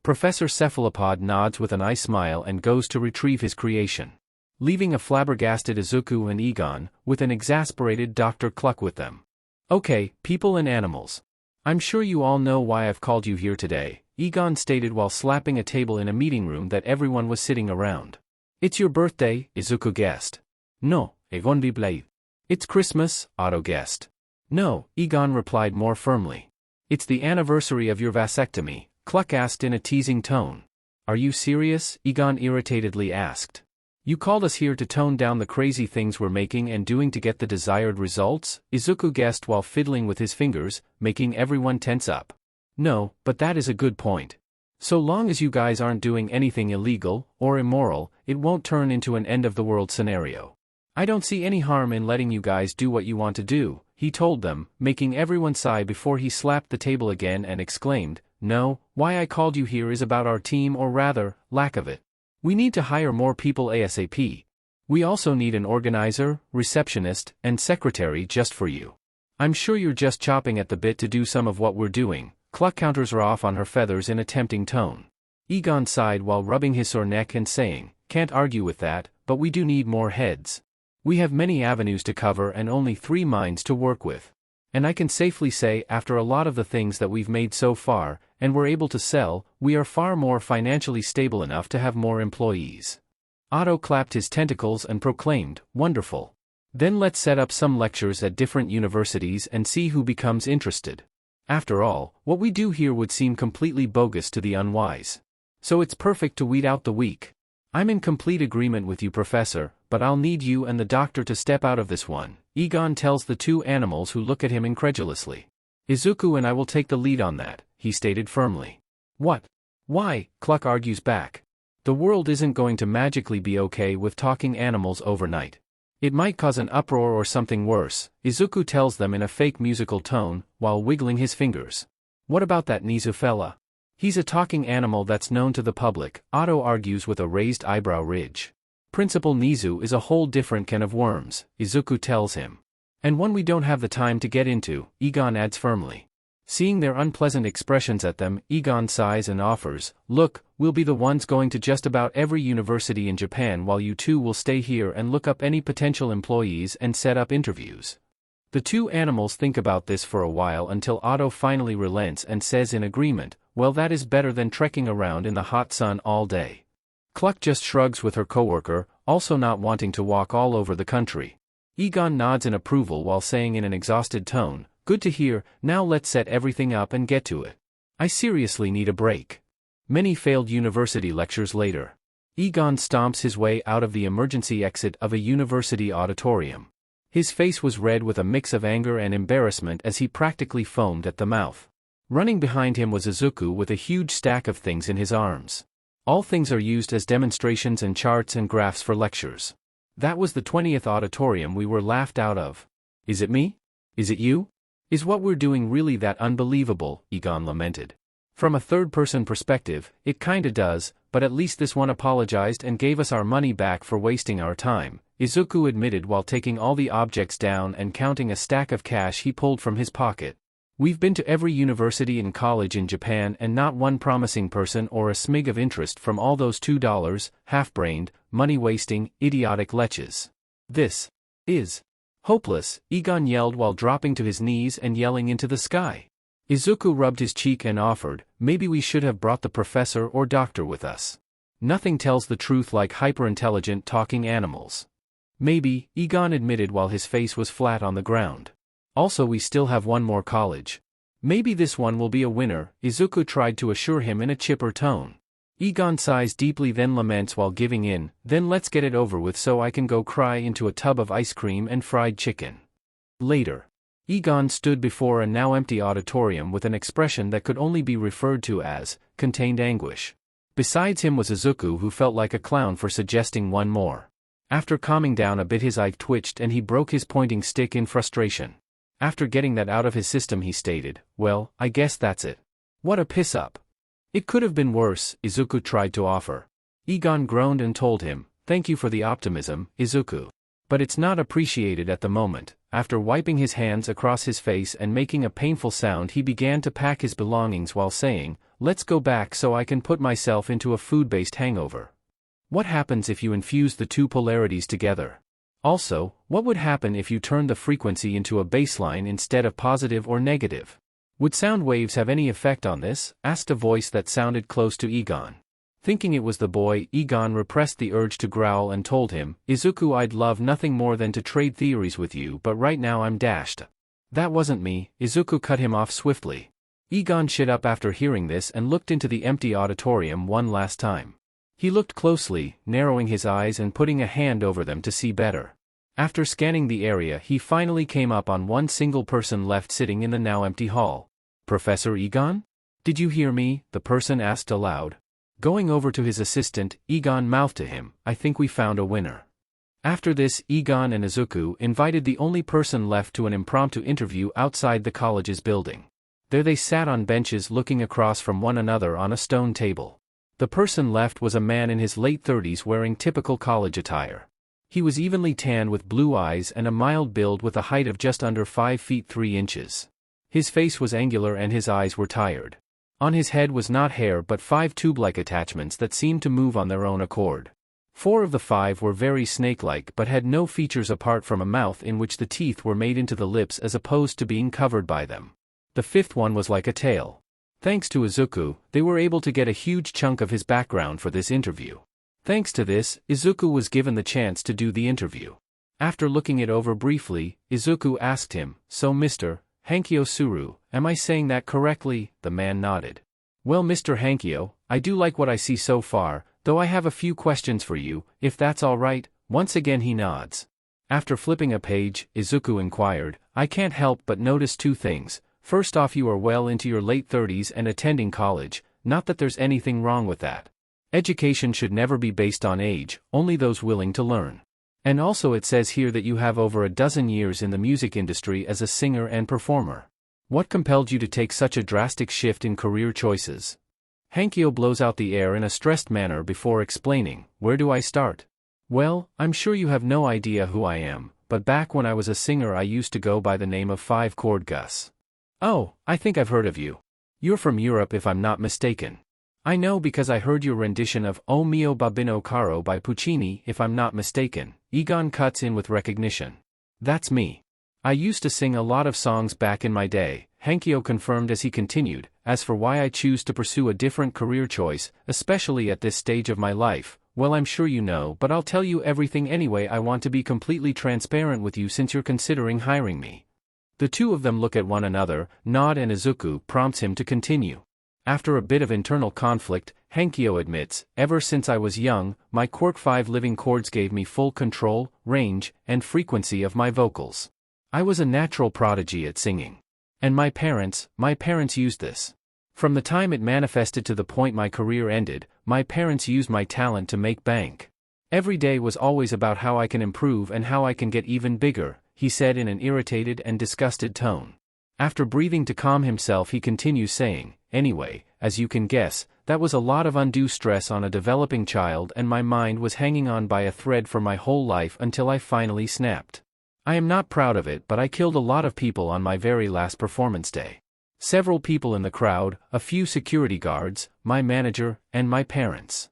Professor Cephalopod nods with an eye smile and goes to retrieve his creation, leaving a flabbergasted Izuku and Egon, with an exasperated Dr. Cluck with them. "Okay, people and animals. I'm sure you all know why I've called you here today," Egon stated while slapping a table in a meeting room that everyone was sitting around. "It's your birthday," Izuku guessed. "No, Egon Blade. It's Christmas," Otto guessed. "No," Egon replied more firmly. "It's the anniversary of your vasectomy," Cluck asked in a teasing tone. "Are you serious?" Egon irritatedly asked. "You called us here to tone down the crazy things we're making and doing to get the desired results?" Izuku guessed while fiddling with his fingers, making everyone tense up. "No, but that is a good point. So long as you guys aren't doing anything illegal or immoral, it won't turn into an end-of-the-world scenario. I don't see any harm in letting you guys do what you want to do," he told them, making everyone sigh before he slapped the table again and exclaimed, "No, why I called you here is about our team, or rather, lack of it. We need to hire more people ASAP. We also need an organizer, receptionist, and secretary just for you. I'm sure you're just chopping at the bit to do some of what we're doing." Cluck counters her off on her feathers in a tempting tone. Egon sighed while rubbing his sore neck and saying, "Can't argue with that, but we do need more heads. We have many avenues to cover and only 3 minds to work with. And I can safely say, after a lot of the things that we've made so far, and we're able to sell, we are far more financially stable enough to have more employees." Otto clapped his tentacles and proclaimed, "Wonderful. Then let's set up some lectures at different universities and see who becomes interested. After all, what we do here would seem completely bogus to the unwise. So it's perfect to weed out the weak. I'm in complete agreement with you, Professor, but I'll need you and the doctor to step out of this one, Egon tells the two animals who look at him incredulously. Izuku and I will take the lead on that, he stated firmly. What? Why? Cluck argues back. The world isn't going to magically be okay with talking animals overnight. It might cause an uproar or something worse, Izuku tells them in a fake musical tone, while wiggling his fingers. What about that Nizu fella? He's a talking animal that's known to the public, Otto argues with a raised eyebrow ridge. Principal Nizu is a whole different can of worms, Izuku tells him. And one we don't have the time to get into, Egon adds firmly. Seeing their unpleasant expressions at them, Egon sighs and offers, look, we'll be the ones going to just about every university in Japan while you two will stay here and look up any potential employees and set up interviews. The two animals think about this for a while until Otto finally relents and says in agreement, well, that is better than trekking around in the hot sun all day. Cluck just shrugs with her coworker, also not wanting to walk all over the country. Egon nods in approval while saying in an exhausted tone, good to hear, now let's set everything up and get to it. I seriously need a break. Many failed university lectures later. Egon stomps his way out of the emergency exit of a university auditorium. His face was red with a mix of anger and embarrassment as he practically foamed at the mouth. Running behind him was Izuku with a huge stack of things in his arms. All things are used as demonstrations and charts and graphs for lectures. That was the 20th auditorium we were laughed out of. Is it me? Is it you? Is what we're doing really that unbelievable? Egon lamented. From a third-person perspective, it kinda does, but at least this one apologized and gave us our money back for wasting our time, Izuku admitted while taking all the objects down and counting a stack of cash he pulled from his pocket. We've been to every university and college in Japan and not one promising person or a smig of interest from all those $2, half-brained, money-wasting, idiotic leches. This is hopeless, Egon yelled while dropping to his knees and yelling into the sky. Izuku rubbed his cheek and offered, maybe we should have brought the professor or doctor with us. Nothing tells the truth like hyper-intelligent talking animals. Maybe, Egon admitted while his face was flat on the ground. Also, we still have one more college. Maybe this one will be a winner, Izuku tried to assure him in a chipper tone. Egon sighs deeply then laments while giving in, then let's get it over with so I can go cry into a tub of ice cream and fried chicken. Later. Egon stood before a now empty auditorium with an expression that could only be referred to as contained anguish. Besides him was Izuku, who felt like a clown for suggesting one more. After calming down a bit, his eye twitched and he broke his pointing stick in frustration. After getting that out of his system, he stated, well, I guess that's it. What a piss-up. It could have been worse, Izuku tried to offer. Egon groaned and told him, thank you for the optimism, Izuku. But it's not appreciated at the moment. After wiping his hands across his face and making a painful sound, he began to pack his belongings while saying, let's go back so I can put myself into a food-based hangover. What happens if you infuse the two polarities together? Also, what would happen if you turned the frequency into a baseline instead of positive or negative? Would sound waves have any effect on this? Asked a voice that sounded close to Egon. Thinking it was the boy, Egon repressed the urge to growl and told him, Izuku, I'd love nothing more than to trade theories with you, but right now I'm dashed. That wasn't me, Izuku cut him off swiftly. Egon shit up after hearing this and looked into the empty auditorium one last time. He looked closely, narrowing his eyes and putting a hand over them to see better. After scanning the area, he finally came up on one single person left sitting in the now empty hall. Professor Egon? Did you hear me? The person asked aloud. Going over to his assistant, Egon mouthed to him, I think we found a winner. After this, Egon and Izuku invited the only person left to an impromptu interview outside the college's building. There they sat on benches looking across from one another on a stone table. The person left was a man in his late 30s wearing typical college attire. He was evenly tan with blue eyes and a mild build with a height of just under 5 feet 3 inches. His face was angular and his eyes were tired. On his head was not hair but 5 tube-like attachments that seemed to move on their own accord. 4 of the 5 were very snake-like but had no features apart from a mouth in which the teeth were made into the lips as opposed to being covered by them. The 5th one was like a tail. Thanks to Izuku, they were able to get a huge chunk of his background for this interview. Thanks to this, Izuku was given the chance to do the interview. After looking it over briefly, Izuku asked him, so Mr. Hankyo Suru, am I saying that correctly? The man nodded. Well, Mr. Hankyo, I do like what I see so far, though I have a few questions for you, if that's all right." Once again he nods. After flipping a page, Izuku inquired, "I can't help but notice two things. First off, you are well into your late 30s and attending college, not that there's anything wrong with that. Education should never be based on age, only those willing to learn. And also it says here that you have over a dozen years in the music industry as a singer and performer. What compelled you to take such a drastic shift in career choices?" Hankyo blows out the air in a stressed manner before explaining, "Where do I start? Well, I'm sure you have no idea who I am, but back when I was a singer I used to go by the name of 5-Chord Gus. Oh, I think I've heard of you. You're from Europe if I'm not mistaken. I know because I heard your rendition of O mio babino caro by Puccini if I'm not mistaken." Egon cuts in with recognition. "That's me. I used to sing a lot of songs back in my day," Hankyo confirmed as he continued. "As for why I choose to pursue a different career choice, especially at this stage of my life, well, I'm sure you know, but I'll tell you everything anyway. I want to be completely transparent with you since you're considering hiring me." The two of them look at one another, nod, and Izuku prompts him to continue. After a bit of internal conflict, Hankyo admits, "Ever since I was young, my Quark 5 living chords gave me full control, range, and frequency of my vocals. I was a natural prodigy at singing. And my parents used this. From the time it manifested to the point my career ended, my parents used my talent to make bank. Every day was always about how I can improve and how I can get even bigger," he said in an irritated and disgusted tone. After breathing to calm himself he continues saying, "Anyway, as you can guess, that was a lot of undue stress on a developing child and my mind was hanging on by a thread for my whole life until I finally snapped. I am not proud of it, but I killed a lot of people on my very last performance day. Several people in the crowd, a few security guards, my manager, and my parents."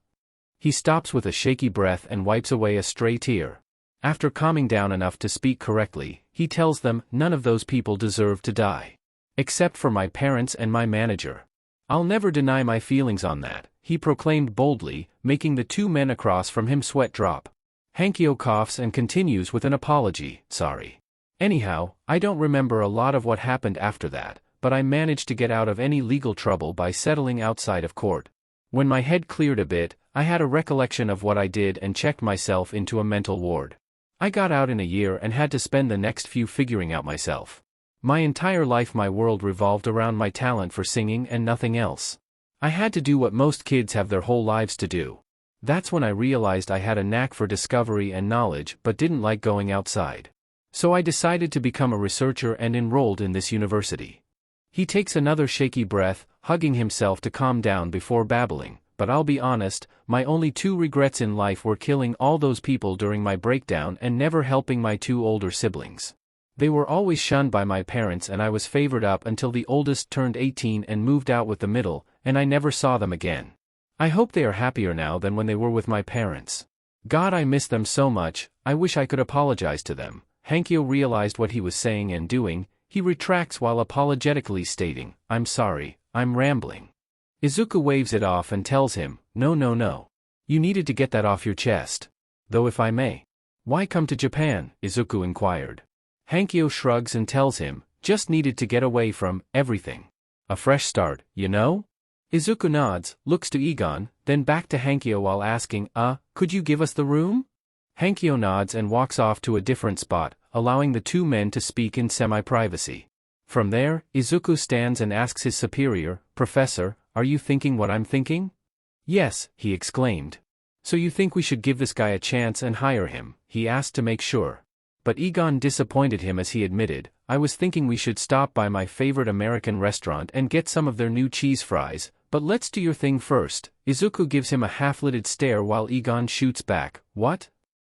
He stops with a shaky breath and wipes away a stray tear. After calming down enough to speak correctly, he tells them, "None of those people deserve to die. Except for my parents and my manager. I'll never deny my feelings on that," he proclaimed boldly, making the two men across from him sweat drop. Hankyo coughs and continues with an apology, "Sorry. Anyhow, I don't remember a lot of what happened after that, but I managed to get out of any legal trouble by settling outside of court. When my head cleared a bit, I had a recollection of what I did and checked myself into a mental ward. I got out in a year and had to spend the next few figuring out myself. My entire life my world revolved around my talent for singing and nothing else. I had to do what most kids have their whole lives to do. That's when I realized I had a knack for discovery and knowledge but didn't like going outside. So I decided to become a researcher and enrolled in this university." He takes another shaky breath, hugging himself to calm down before babbling, "But I'll be honest, my only two regrets in life were killing all those people during my breakdown and never helping my two older siblings. They were always shunned by my parents and I was favored up until the oldest turned 18 and moved out with the middle, and I never saw them again. I hope they are happier now than when they were with my parents. God, I miss them so much. I wish I could apologize to them." Hankyo realized what he was saying and doing. He retracts while apologetically stating, "I'm sorry, I'm rambling." Izuku waves it off and tells him, No. You needed to get that off your chest. Though if I may. Why come to Japan?" Izuku inquired. Hankyo shrugs and tells him, "Just needed to get away from everything. A fresh start, you know?" Izuku nods, looks to Egon, then back to Hankyo while asking, Could you give us the room?" Hankyo nods and walks off to a different spot, allowing the two men to speak in semi-privacy. From there, Izuku stands and asks his superior, "Professor, are you thinking what I'm thinking?" "Yes," he exclaimed. "So you think we should give this guy a chance and hire him?" he asked to make sure. But Egon disappointed him as he admitted, "I was thinking we should stop by my favorite American restaurant and get some of their new cheese fries, but let's do your thing first." Izuku gives him a half-lidded stare while Egon shoots back, "What?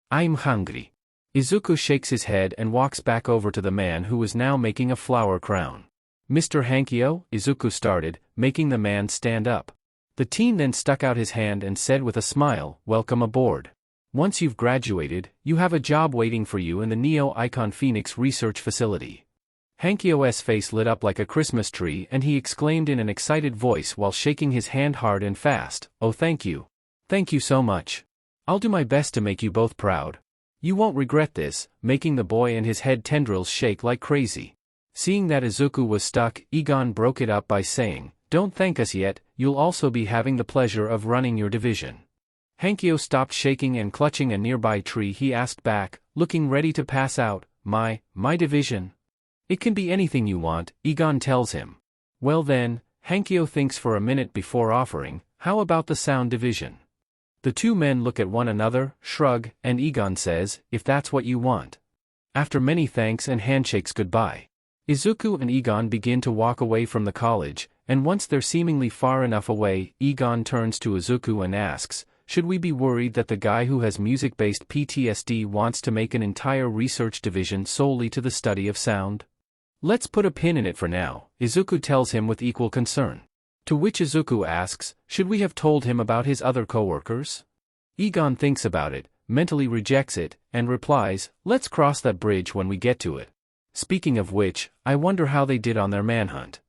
I'm hungry." Izuku shakes his head and walks back over to the man who was now making a flower crown. "Mr. Hankyo," Izuku started, making the man stand up. The teen then stuck out his hand and said with a smile, "Welcome aboard. Once you've graduated, you have a job waiting for you in the Neo Icon Phoenix research facility." Hankyo's face lit up like a Christmas tree and he exclaimed in an excited voice while shaking his hand hard and fast, "Oh, thank you. Thank you so much. I'll do my best to make you both proud. You won't regret this," making the boy and his head tendrils shake like crazy. Seeing that Izuku was stuck, Egon broke it up by saying, Don't thank us yet, you'll also be having the pleasure of running your division. Hankyo stopped shaking and clutching a nearby tree. He asked back, looking ready to pass out, My division? It can be anything you want, Egon tells him. Well then, Hankyo thinks for a minute before offering, how about the sound division? The two men look at one another, shrug, and Egon says, if that's what you want. After many thanks and handshakes goodbye, Izuku and Egon begin to walk away from the college, and once they're seemingly far enough away, Egon turns to Izuku and asks, should we be worried that the guy who has music-based PTSD wants to make an entire research division solely to the study of sound? Let's put a pin in it for now, Izuku tells him with equal concern. To which Izuku asks, should we have told him about his other co-workers? Egon thinks about it, mentally rejects it, and replies, let's cross that bridge when we get to it. Speaking of which, I wonder how they did on their manhunt.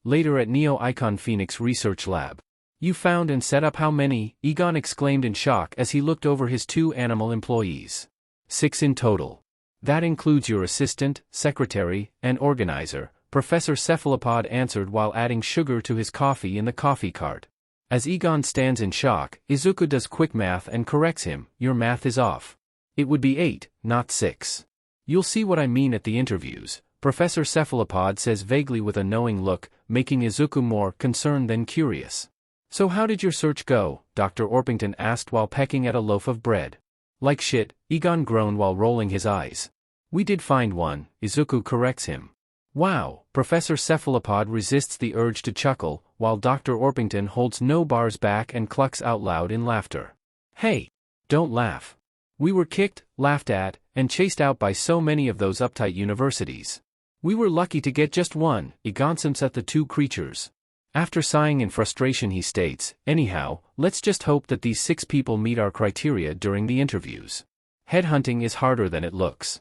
Later at Neo Icon Phoenix Research Lab. You found and set up how many? Egon exclaimed in shock as he looked over his 2 animal employees. 6 in total. That includes your assistant, secretary, and organizer, Professor Cephalopod answered while adding sugar to his coffee in the coffee cart. As Egon stands in shock, Izuku does quick math and corrects him, your math is off. It would be 8, not 6. You'll see what I mean at the interviews, Professor Cephalopod says vaguely with a knowing look, making Izuku more concerned than curious. So how did your search go? Dr. Orpington asked while pecking at a loaf of bread. Like shit, Egon groaned while rolling his eyes. We did find one, Izuku corrects him. Wow, Professor Cephalopod resists the urge to chuckle, while Dr. Orpington holds no bars back and clucks out loud in laughter. Hey! Don't laugh. We were kicked, laughed at, and chased out by so many of those uptight universities. We were lucky to get just one, Egon simps at the 2 creatures. After sighing in frustration he states, anyhow, let's just hope that these 6 people meet our criteria during the interviews. Headhunting is harder than it looks.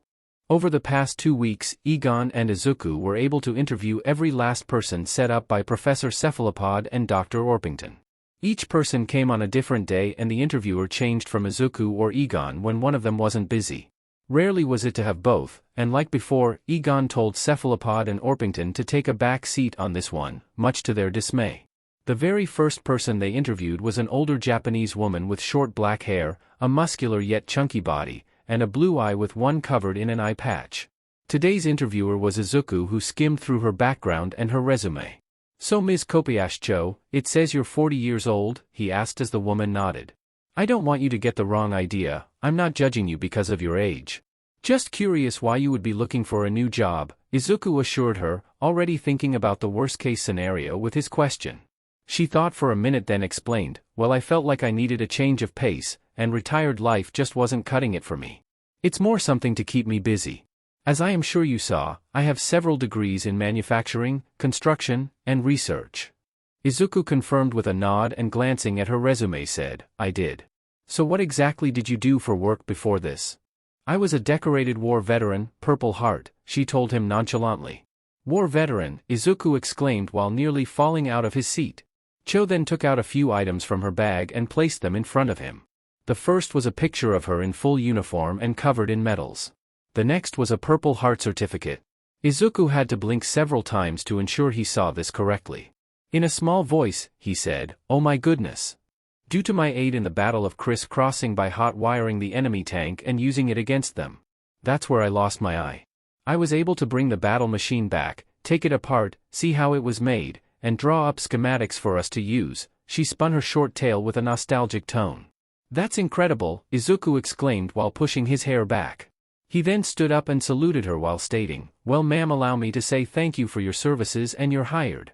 Over the past 2 weeks, Egon and Izuku were able to interview every last person set up by Professor Cephalopod and Dr. Orpington. Each person came on a different day and the interviewer changed from Izuku or Egon when one of them wasn't busy. Rarely was it to have both, and like before, Egon told Cephalopod and Orpington to take a back seat on this one, much to their dismay. The very first person they interviewed was an older Japanese woman with short black hair, a muscular yet chunky body, and a blue eye with one covered in an eye patch. Today's interviewer was Izuku, who skimmed through her background and her resume. So Ms. Kobayashi-cho, it says you're 40 years old, he asked as the woman nodded. I don't want you to get the wrong idea, I'm not judging you because of your age. Just curious why you would be looking for a new job, Izuku assured her, already thinking about the worst-case scenario with his question. She thought for a minute then explained, well, I felt like I needed a change of pace, and retired life just wasn't cutting it for me. It's more something to keep me busy. As I am sure you saw, I have several degrees in manufacturing, construction, and research. Izuku confirmed with a nod and glancing at her resume said, I did. So what exactly did you do for work before this? I was a decorated war veteran, Purple Heart, she told him nonchalantly. War veteran, Izuku exclaimed while nearly falling out of his seat. Cho then took out a few items from her bag and placed them in front of him. The first was a picture of her in full uniform and covered in medals. The next was a Purple Heart certificate. Izuku had to blink several times to ensure he saw this correctly. In a small voice, he said, oh my goodness. Due to my aid in the Battle of Criss-Crossing by hot wiring the enemy tank and using it against them. That's where I lost my eye. I was able to bring the battle machine back, take it apart, see how it was made, and draw up schematics for us to use. She spun her short tail with a nostalgic tone. That's incredible, Izuku exclaimed while pushing his hair back. He then stood up and saluted her while stating, well ma'am, allow me to say thank you for your services and you're hired.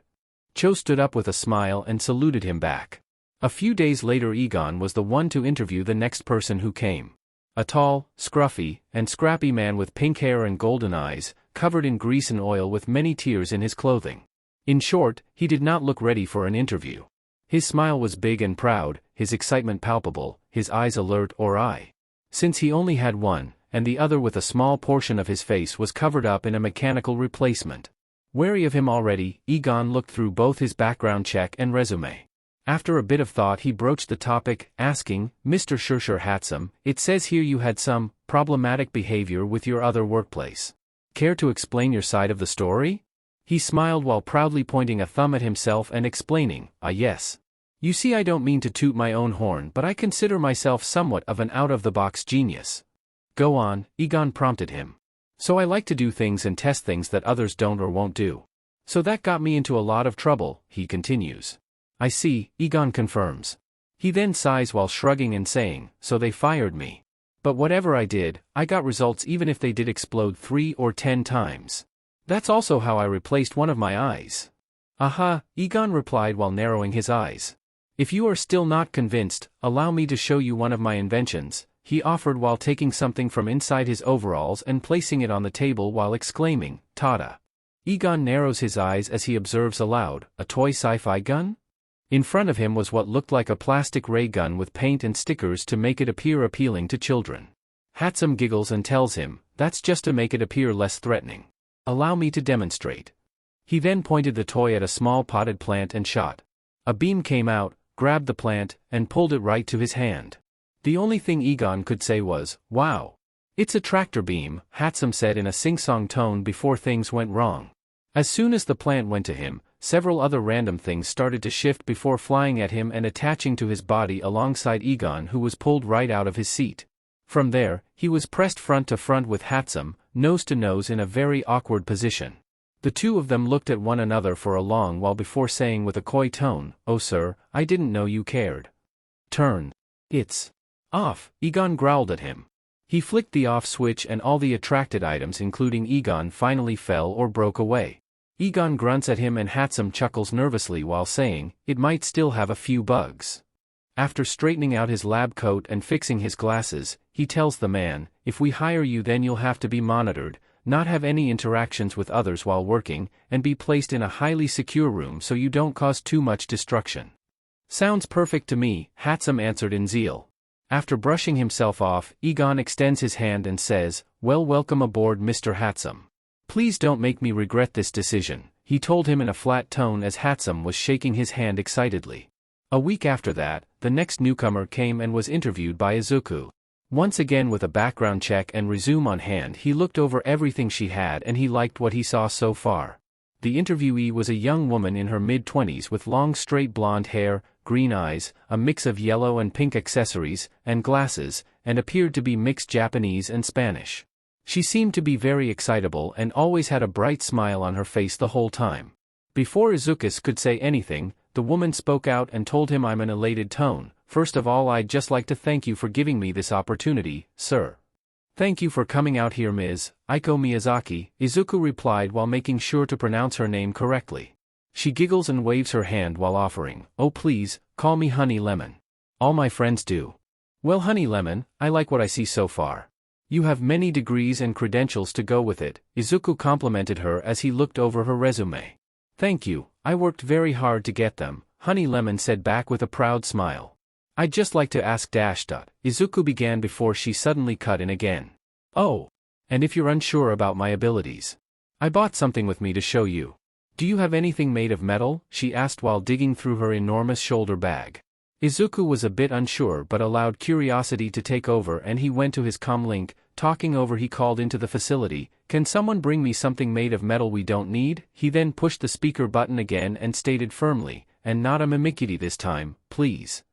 Cho stood up with a smile and saluted him back. A few days later Egon was the one to interview the next person who came. A tall, scruffy, and scrappy man with pink hair and golden eyes, covered in grease and oil with many tears in his clothing. In short, he did not look ready for an interview. His smile was big and proud, his excitement palpable, his eyes alert or eye. Since he only had one, and the other with a small portion of his face was covered up in a mechanical replacement. Wary of him already, Egon looked through both his background check and resume. After a bit of thought he broached the topic, asking, Mr. Hatsum, it says here you had some problematic behavior with your other workplace. Care to explain your side of the story? He smiled while proudly pointing a thumb at himself and explaining, "Ah yes. You see, I don't mean to toot my own horn, but I consider myself somewhat of an out-of-the-box genius." "Go on," Egon prompted him. "So I like to do things and test things that others don't or won't do. So that got me into a lot of trouble," he continues. "I see," Egon confirms. He then sighs while shrugging and saying, "So they fired me. But whatever I did, I got results even if they did explode 3 or 10 times. That's also how I replaced one of my eyes." "Aha," Egon replied while narrowing his eyes. "If you are still not convinced, allow me to show you one of my inventions," he offered while taking something from inside his overalls and placing it on the table while exclaiming, "Tada!" Egon narrows his eyes as he observes aloud, "A toy sci-fi gun?" In front of him was what looked like a plastic ray gun with paint and stickers to make it appear appealing to children. Hatsum giggles and tells him, "That's just to make it appear less threatening. Allow me to demonstrate." He then pointed the toy at a small potted plant and shot. A beam came out, grabbed the plant, and pulled it right to his hand. The only thing Egon could say was, "Wow. It's a tractor beam," Hatsum said in a sing-song tone before things went wrong. As soon as the plant went to him, several other random things started to shift before flying at him and attaching to his body alongside Egon, who was pulled right out of his seat. From there, he was pressed front to front with Hatsum, nose to nose in a very awkward position. The two of them looked at one another for a long while before saying with a coy tone, "Oh sir, I didn't know you cared." "Turn. It's off," Egon growled at him. He flicked the off switch and all the attracted items including Egon finally fell or broke away. Egon grunts at him and Hatsum chuckles nervously while saying, "It might still have a few bugs." After straightening out his lab coat and fixing his glasses, he tells the man, "If we hire you then you'll have to be monitored, not have any interactions with others while working, and be placed in a highly secure room so you don't cause too much destruction." "Sounds perfect to me," Hatsum answered in zeal. After brushing himself off, Egon extends his hand and says, "Well, welcome aboard, Mr. Hatsum. Please don't make me regret this decision," he told him in a flat tone as Hatsum was shaking his hand excitedly. A week after that, the next newcomer came and was interviewed by Izuku. Once again with a background check and resume on hand, he looked over everything she had and he liked what he saw so far. The interviewee was a young woman in her mid-20s with long straight blonde hair, green eyes, a mix of yellow and pink accessories, and glasses, and appeared to be mixed Japanese and Spanish. She seemed to be very excitable and always had a bright smile on her face the whole time. Before Izuku could say anything, the woman spoke out and told him in an elated tone, "First of all, I'd just like to thank you for giving me this opportunity, sir." "Thank you for coming out here, Ms. Aiko Miyazaki," Izuku replied while making sure to pronounce her name correctly. She giggles and waves her hand while offering, "Oh please, call me Honey Lemon. All my friends do." "Well, Honey Lemon, I like what I see so far. You have many degrees and credentials to go with it," Izuku complimented her as he looked over her resume. "Thank you, I worked very hard to get them," Honey Lemon said back with a proud smile. "I'd just like to ask Izuku began before she suddenly cut in again. "Oh. And if you're unsure about my abilities, I bought something with me to show you. Do you have anything made of metal?" she asked while digging through her enormous shoulder bag. Izuku was a bit unsure but allowed curiosity to take over and he went to his comlink. Talking over, he called into the facility, "Can someone bring me something made of metal we don't need?" He then pushed the speaker button again and stated firmly, "And not a mimikity this time, please."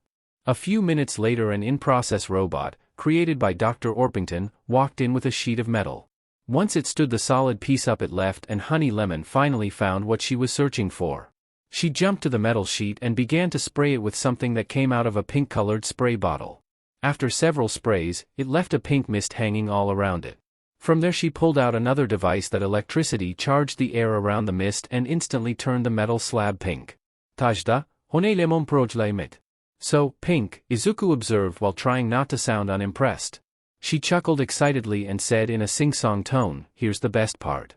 A few minutes later an in-process robot, created by Dr. Orpington, walked in with a sheet of metal. Once it stood the solid piece up it left and Honey Lemon finally found what she was searching for. She jumped to the metal sheet and began to spray it with something that came out of a pink-colored spray bottle. After several sprays, it left a pink mist hanging all around it. From there she pulled out another device that electricity charged the air around the mist and instantly turned the metal slab pink. "Tajda, hone lemon projlaimit." "So, pink," Izuku observed while trying not to sound unimpressed. She chuckled excitedly and said in a sing-song tone, "Here's the best part."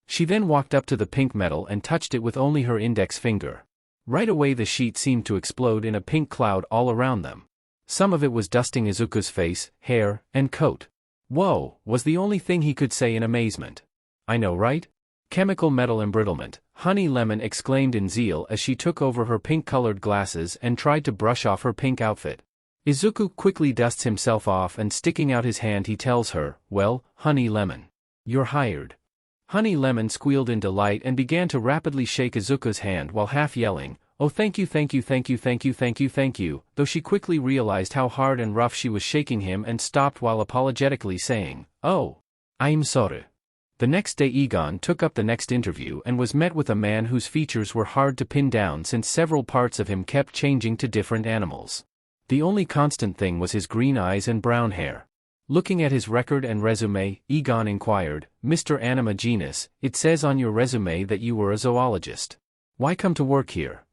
She then walked up to the pink metal and touched it with only her index finger. Right away the sheet seemed to explode in a pink cloud all around them. Some of it was dusting Izuku's face, hair, and coat. "Whoa," was the only thing he could say in amazement. "I know, right? Chemical metal embrittlement," Honey Lemon exclaimed in zeal as she took over her pink-colored glasses and tried to brush off her pink outfit. Izuku quickly dusts himself off and sticking out his hand he tells her, "Well, Honey Lemon, you're hired." Honey Lemon squealed in delight and began to rapidly shake Izuku's hand while half yelling, "Oh, thank you, thank you, thank you, thank you, thank you, thank you," though she quickly realized how hard and rough she was shaking him and stopped while apologetically saying, "Oh, I'm sorry." The next day Egon took up the next interview and was met with a man whose features were hard to pin down since several parts of him kept changing to different animals. The only constant thing was his green eyes and brown hair. Looking at his record and resume, Egon inquired, "Mr. Anima Genus, it says on your resume that you were a zoologist. Why come to work here?"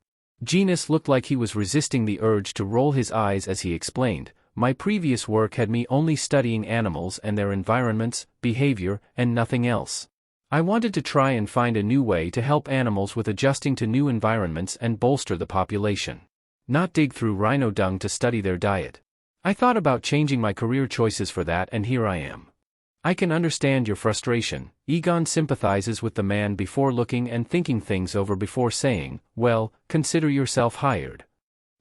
Genus looked like he was resisting the urge to roll his eyes as he explained, "My previous work had me only studying animals and their environments, behavior, and nothing else. I wanted to try and find a new way to help animals with adjusting to new environments and bolster the population. Not dig through rhino dung to study their diet. I thought about changing my career choices for that and here I am." "I can understand your frustration." Egon sympathizes with the man before looking and thinking things over before saying, "Well, consider yourself hired."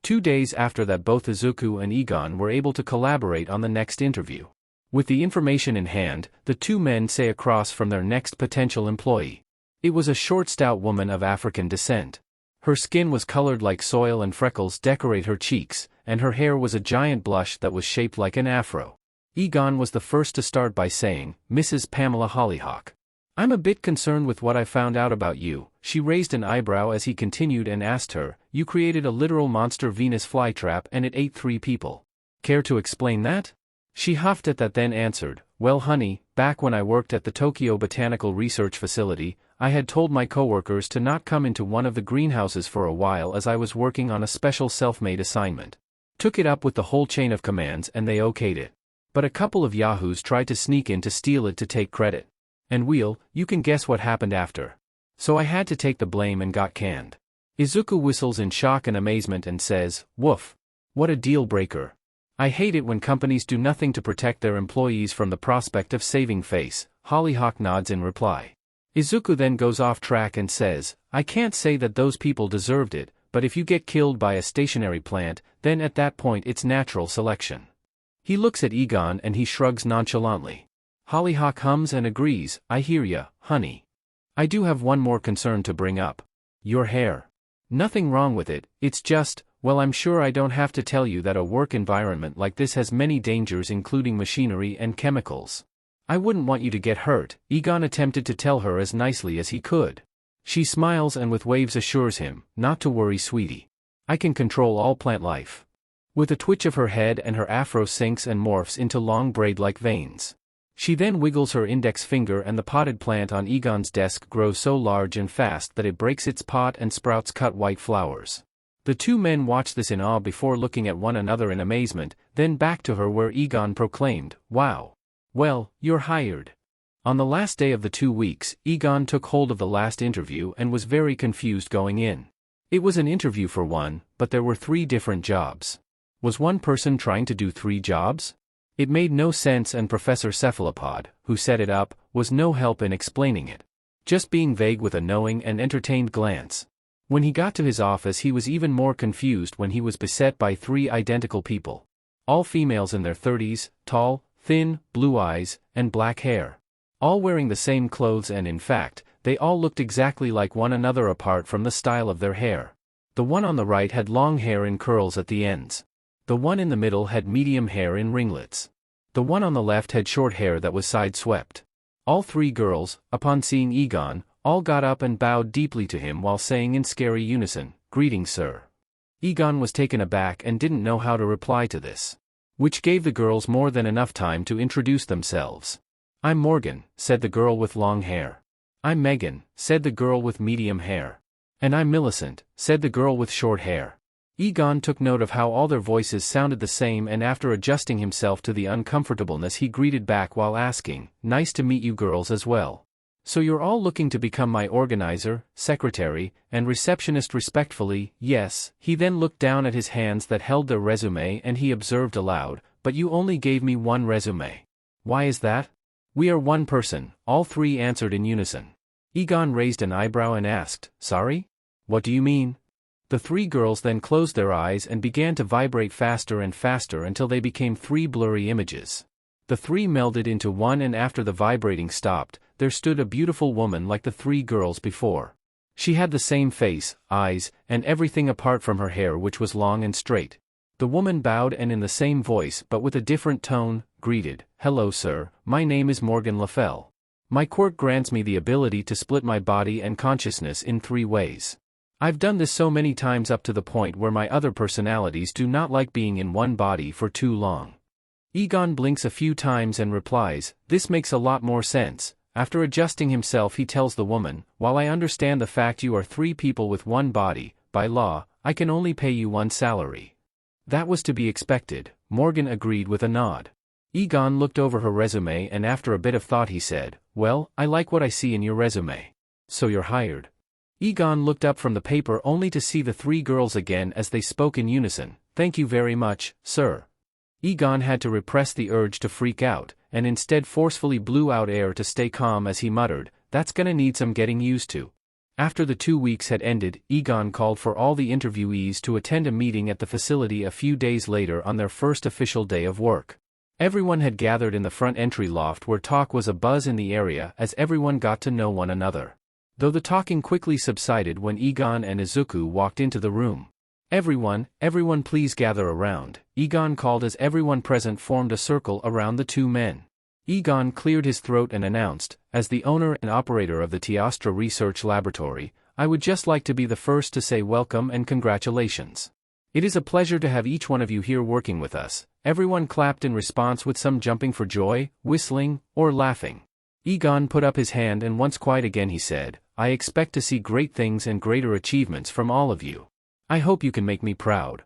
2 days after that both Izuku and Egon were able to collaborate on the next interview. With the information in hand, the two men say across from their next potential employee. It was a short stout woman of African descent. Her skin was colored like soil and freckles decorate her cheeks, and her hair was a giant blush that was shaped like an afro. Egon was the first to start by saying, "Mrs. Pamela Hollyhock. I'm a bit concerned with what I found out about you." She raised an eyebrow as he continued and asked her, "You created a literal monster Venus flytrap and it ate 3 people. Care to explain that?" She huffed at that then answered, "Well honey, back when I worked at the Tokyo Botanical Research Facility, I had told my coworkers to not come into one of the greenhouses for a while as I was working on a special self-made assignment. Took it up with the whole chain of commands and they okayed it. But a couple of yahoos tried to sneak in to steal it to take credit. And you can guess what happened after. So I had to take the blame and got canned." Izuku whistles in shock and amazement and says, "Woof. What a deal breaker. I hate it when companies do nothing to protect their employees from the prospect of saving face." Hollyhock nods in reply. Izuku then goes off track and says, "I can't say that those people deserved it, but if you get killed by a stationary plant, then at that point it's natural selection." He looks at Egon and he shrugs nonchalantly. Hollyhock hums and agrees, "I hear ya, honey. I do have one more concern to bring up. Your hair. Nothing wrong with it, it's just, well I'm sure I don't have to tell you that a work environment like this has many dangers including machinery and chemicals. I wouldn't want you to get hurt." Egon attempted to tell her as nicely as he could. She smiles and with waves assures him, "Not to worry sweetie. I can control all plant life." With a twitch of her head and her afro sinks and morphs into long braid-like veins. She then wiggles her index finger and the potted plant on Egon's desk grows so large and fast that it breaks its pot and sprouts cut white flowers. The two men watch this in awe before looking at one another in amazement, then back to her where Egon proclaimed, "Wow. Well, you're hired." On the last day of the 2 weeks, Egon took hold of the last interview and was very confused going in. It was an interview for one, but there were 3 different jobs. Was one person trying to do 3 jobs? It made no sense and Professor Cephalopod, who set it up, was no help in explaining it. Just being vague with a knowing and entertained glance. When he got to his office he was even more confused when he was beset by 3 identical people. All females in their 30s, tall, thin, blue eyes, and black hair. All wearing the same clothes and in fact, they all looked exactly like one another apart from the style of their hair. The one on the right had long hair in curls at the ends. The one in the middle had medium hair in ringlets. The one on the left had short hair that was side-swept. All 3 girls, upon seeing Egon, all got up and bowed deeply to him while saying in scary unison, "Greetings, sir." Egon was taken aback and didn't know how to reply to this. Which gave the girls more than enough time to introduce themselves. "I'm Morgan," said the girl with long hair. "I'm Megan," said the girl with medium hair. "And I'm Millicent," said the girl with short hair. Egon took note of how all their voices sounded the same and after adjusting himself to the uncomfortableness he greeted back while asking, "Nice to meet you girls as well. So you're all looking to become my organizer, secretary, and receptionist respectfully?" "Yes." He then looked down at his hands that held their resume and he observed aloud, "But you only gave me 1 resume. Why is that?" "We are 1 person," all 3 answered in unison. Egon raised an eyebrow and asked, "Sorry? What do you mean?" The 3 girls then closed their eyes and began to vibrate faster and faster until they became 3 blurry images. The three melded into one, and after the vibrating stopped, there stood a beautiful woman like the three girls before. She had the same face, eyes, and everything apart from her hair, which was long and straight. The woman bowed and in the same voice but with a different tone, greeted, "Hello sir, my name is Morgan Le Fell. My quirk grants me the ability to split my body and consciousness in 3 ways. I've done this so many times up to the point where my other personalities do not like being in one body for too long." Egon blinks a few times and replies, "This makes a lot more sense." After adjusting himself, he tells the woman, "While I understand the fact you are 3 people with one body, by law, I can only pay you 1 salary." "That was to be expected," Morgan agreed with a nod. Egon looked over her resume and after a bit of thought he said, "Well, I like what I see in your resume. So you're hired." Egon looked up from the paper only to see the 3 girls again as they spoke in unison, "Thank you very much, sir." Egon had to repress the urge to freak out, and instead forcefully blew out air to stay calm as he muttered, "That's gonna need some getting used to." After the 2 weeks had ended, Egon called for all the interviewees to attend a meeting at the facility a few days later on their first official day of work. Everyone had gathered in the front entry loft where talk was abuzz in the area as everyone got to know one another. Though the talking quickly subsided when Egon and Izuku walked into the room. Everyone please gather around," Egon called as everyone present formed a circle around the 2 men. Egon cleared his throat and announced, "As the owner and operator of the Teostra Research Laboratory, I would just like to be the first to say welcome and congratulations. It is a pleasure to have each one of you here working with us." Everyone clapped in response with some jumping for joy, whistling, or laughing. Egon put up his hand and once quiet again he said, "I expect to see great things and greater achievements from all of you. I hope you can make me proud."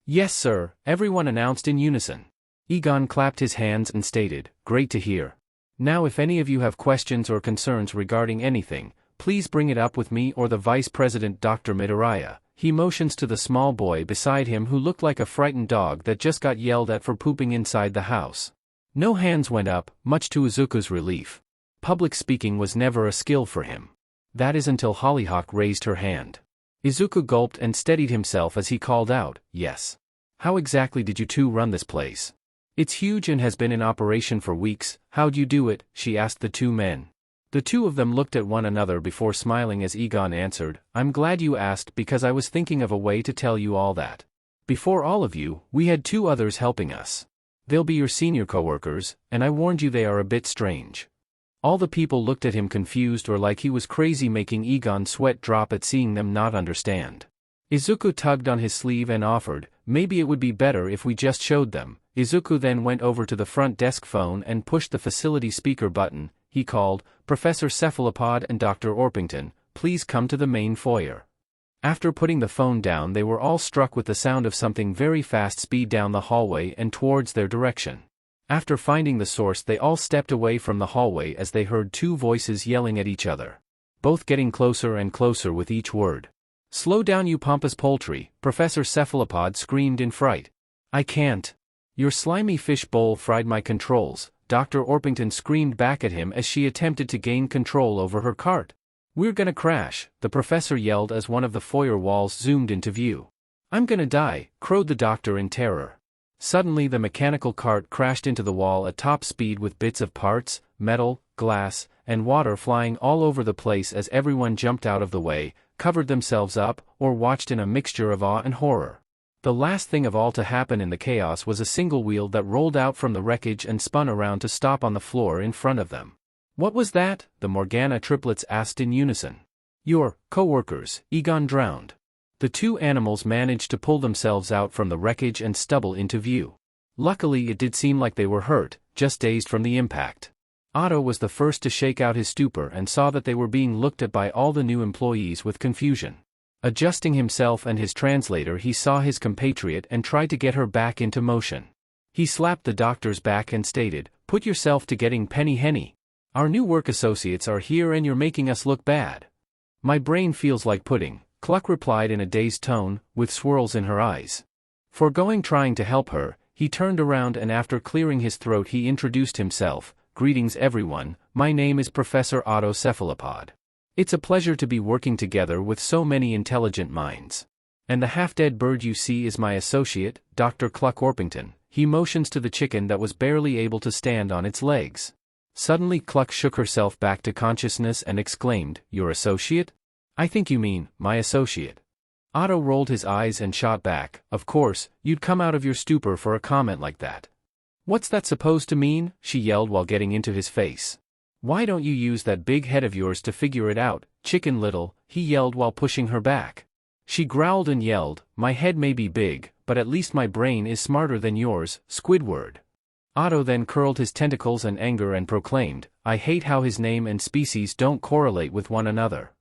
"Yes sir," everyone announced in unison. Egon clapped his hands and stated, "Great to hear. Now if any of you have questions or concerns regarding anything, please bring it up with me or the Vice President Dr. Midoriya." He motions to the small boy beside him who looked like a frightened dog that just got yelled at for pooping inside the house. No hands went up, much to Izuku's relief. Public speaking was never a skill for him. That is until Hollyhock raised her hand. Izuku gulped and steadied himself as he called out, "Yes. How exactly did you 2 run this place? It's huge and has been in operation for weeks. How'd you do it?" she asked the 2 men. The 2 of them looked at one another before smiling as Egon answered, "I'm glad you asked because I was thinking of a way to tell you all that. Before all of you, we had 2 others helping us. They'll be your senior coworkers, and I warned you they are a bit strange." All the people looked at him confused or like he was crazy, making Egon sweat drop at seeing them not understand. Izuku tugged on his sleeve and offered, "Maybe it would be better if we just showed them." Izuku then went over to the front desk phone and pushed the facility speaker button. He called, "Professor Cephalopod and Dr. Orpington, please come to the main foyer." After putting the phone down, they were all struck with the sound of something very fast speed down the hallway and towards their direction. After finding the source, they all stepped away from the hallway as they heard 2 voices yelling at each other, both getting closer and closer with each word. "Slow down, you pompous poultry," Professor Cephalopod screamed in fright. "I can't. Your slimy fish bowl fried my controls," Dr. Orpington screamed back at him as she attempted to gain control over her cart. "We're gonna crash," the professor yelled as one of the foyer walls zoomed into view. "I'm gonna die," crowed the doctor in terror. Suddenly the mechanical cart crashed into the wall at top speed with bits of parts, metal, glass, and water flying all over the place as everyone jumped out of the way, covered themselves up, or watched in a mixture of awe and horror. The last thing of all to happen in the chaos was a single wheel that rolled out from the wreckage and spun around to stop on the floor in front of them. "What was that?" the Morgana triplets asked in unison. "Your co-workers," Egon drowned. The 2 animals managed to pull themselves out from the wreckage and stubble into view. Luckily it did seem like they were hurt, just dazed from the impact. Otto was the first to shake out his stupor and saw that they were being looked at by all the new employees with confusion. Adjusting himself and his translator, he saw his compatriot and tried to get her back into motion. He slapped the doctor's back and stated, "Put yourself to getting penny henny. Our new work associates are here and you're making us look bad." "My brain feels like pudding," Cluck replied in a dazed tone, with swirls in her eyes. Foregoing trying to help her, he turned around and after clearing his throat he introduced himself, "Greetings everyone, my name is Professor Otto Cephalopod. It's a pleasure to be working together with so many intelligent minds. And the half-dead bird you see is my associate, Dr. Cluck Orpington." he motions to the chicken that was barely able to stand on its legs. Suddenly Cluck shook herself back to consciousness and exclaimed, "Your associate? I think you mean, my associate." Otto rolled his eyes and shot back, "Of course, you'd come out of your stupor for a comment like that." "What's that supposed to mean?" she yelled while getting into his face. "Why don't you use that big head of yours to figure it out, Chicken Little?" he yelled while pushing her back. She growled and yelled, "My head may be big, but at least my brain is smarter than yours, Squidward." Otto then curled his tentacles in anger and proclaimed, "I hate how his name and species don't correlate with one another."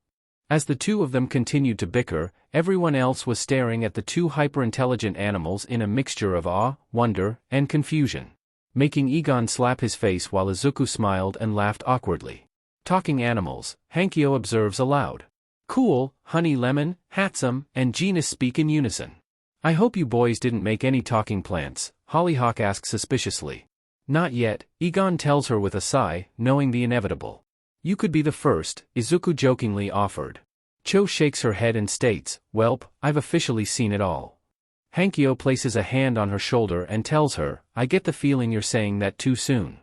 As the two of them continued to bicker, everyone else was staring at the two hyper-intelligent animals in a mixture of awe, wonder, and confusion, making Egon slap his face while Izuku smiled and laughed awkwardly. Talking animals, Hankyo observes aloud. "Cool, Honey Lemon, Hatsum, and Genus speak in unison." "I hope you boys didn't make any talking plants," Hollyhock asks suspiciously. "Not yet," Egon tells her with a sigh, knowing the inevitable. "You could be the first," Izuku jokingly offered. Cho shakes her head and states, "Welp, I've officially seen it all." Hankyo places a hand on her shoulder and tells her, "I get the feeling you're saying that too soon."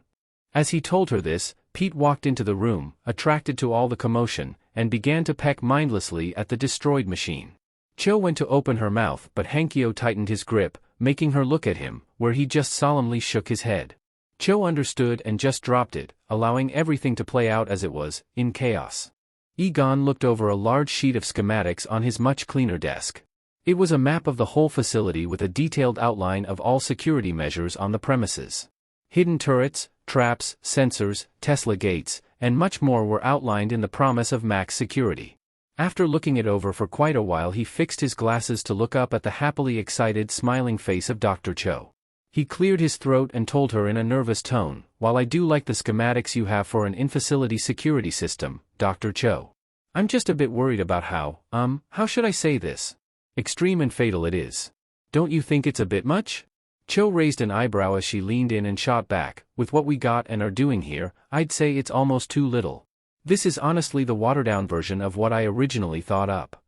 As he told her this, Pete walked into the room, attracted to all the commotion, and began to peck mindlessly at the destroyed machine. Cho went to open her mouth but Hankyo tightened his grip, making her look at him, where he just solemnly shook his head. Cho understood and just dropped it, allowing everything to play out as it was, in chaos. Egon looked over a large sheet of schematics on his much cleaner desk. It was a map of the whole facility with a detailed outline of all security measures on the premises. Hidden turrets, traps, sensors, Tesla gates, and much more were outlined in the promise of max security. After looking it over for quite a while, he fixed his glasses to look up at the happily excited smiling face of Dr. Cho. He cleared his throat and told her in a nervous tone, "While I do like the schematics you have for an in-facility security system, Dr. Cho, I'm just a bit worried about how should I say this? Extreme and fatal it is. Don't you think it's a bit much?" Cho raised an eyebrow as she leaned in and shot back, "With what we got and are doing here, I'd say it's almost too little. This is honestly the watered-down version of what I originally thought up."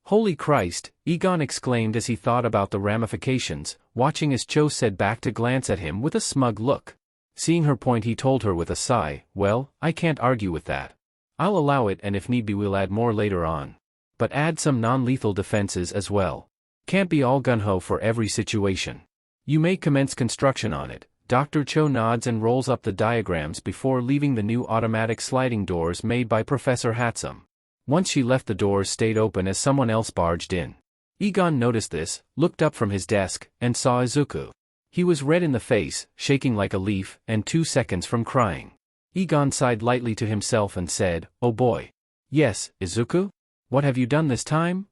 "Holy Christ," Egon exclaimed as he thought about the ramifications, watching as Cho said back to glance at him with a smug look. Seeing her point, he told her with a sigh, "Well, I can't argue with that. I'll allow it, and if need be we'll add more later on. But add some non-lethal defenses as well. Can't be all gung-ho for every situation. You may commence construction on it." Dr. Cho nods and rolls up the diagrams before leaving the new automatic sliding doors made by Professor Hatsum. Once she left, the doors stayed open as someone else barged in. Egon noticed this, looked up from his desk, and saw Izuku. He was red in the face, shaking like a leaf, and 2 seconds from crying. Egon sighed lightly to himself and said, "Oh boy." "Yes, Izuku? What have you done this time?"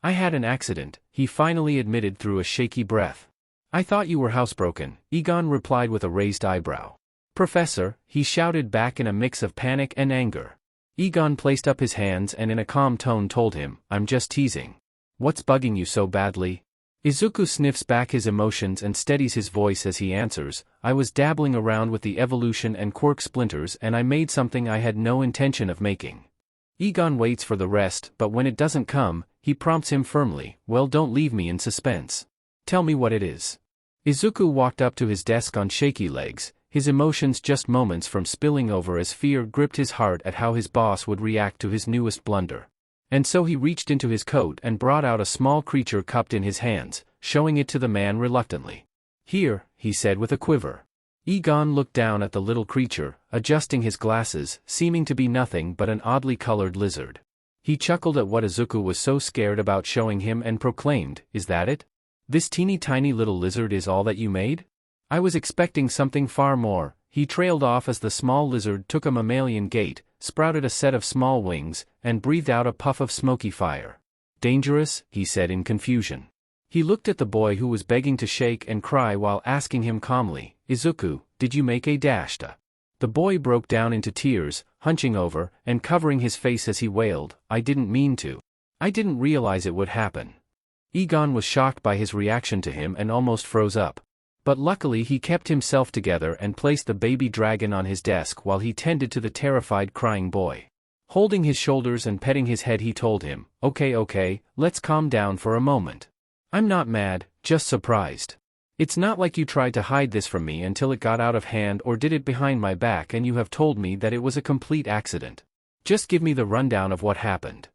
"I had an accident," he finally admitted through a shaky breath. "I thought you were housebroken," Egon replied with a raised eyebrow. "Professor," he shouted back in a mix of panic and anger. Egon placed up his hands and in a calm tone told him, "I'm just teasing. What's bugging you so badly?" Izuku sniffs back his emotions and steadies his voice as he answers, "I was dabbling around with the evolution and quirk splinters and I made something I had no intention of making." Egon waits for the rest, but when it doesn't come, he prompts him firmly, "Well, don't leave me in suspense. Tell me what it is." Izuku walked up to his desk on shaky legs, his emotions just moments from spilling over as fear gripped his heart at how his boss would react to his newest blunder. And so he reached into his coat and brought out a small creature cupped in his hands, showing it to the man reluctantly. "Here," he said with a quiver. Egon looked down at the little creature, adjusting his glasses, seeming to be nothing but an oddly colored lizard. He chuckled at what Izuku was so scared about showing him and proclaimed, "Is that it? This teeny tiny little lizard is all that you made? I was expecting something far more." He trailed off as the small lizard took a mammalian gait, sprouted a set of small wings, and breathed out a puff of smoky fire. "Dangerous," he said in confusion. He looked at the boy who was begging to shake and cry while asking him calmly, "Izuku, did you make a dashta?" The boy broke down into tears, hunching over, and covering his face as he wailed, "I didn't mean to. I didn't realize it would happen." Egon was shocked by his reaction to him and almost froze up. But luckily he kept himself together and placed the baby dragon on his desk while he tended to the terrified crying boy. Holding his shoulders and petting his head, he told him, Okay, let's calm down for a moment. I'm not mad, just surprised." It's not like you tried to hide this from me until it got out of hand or did it behind my back and you have told me that it was a complete accident. Just give me the rundown of what happened.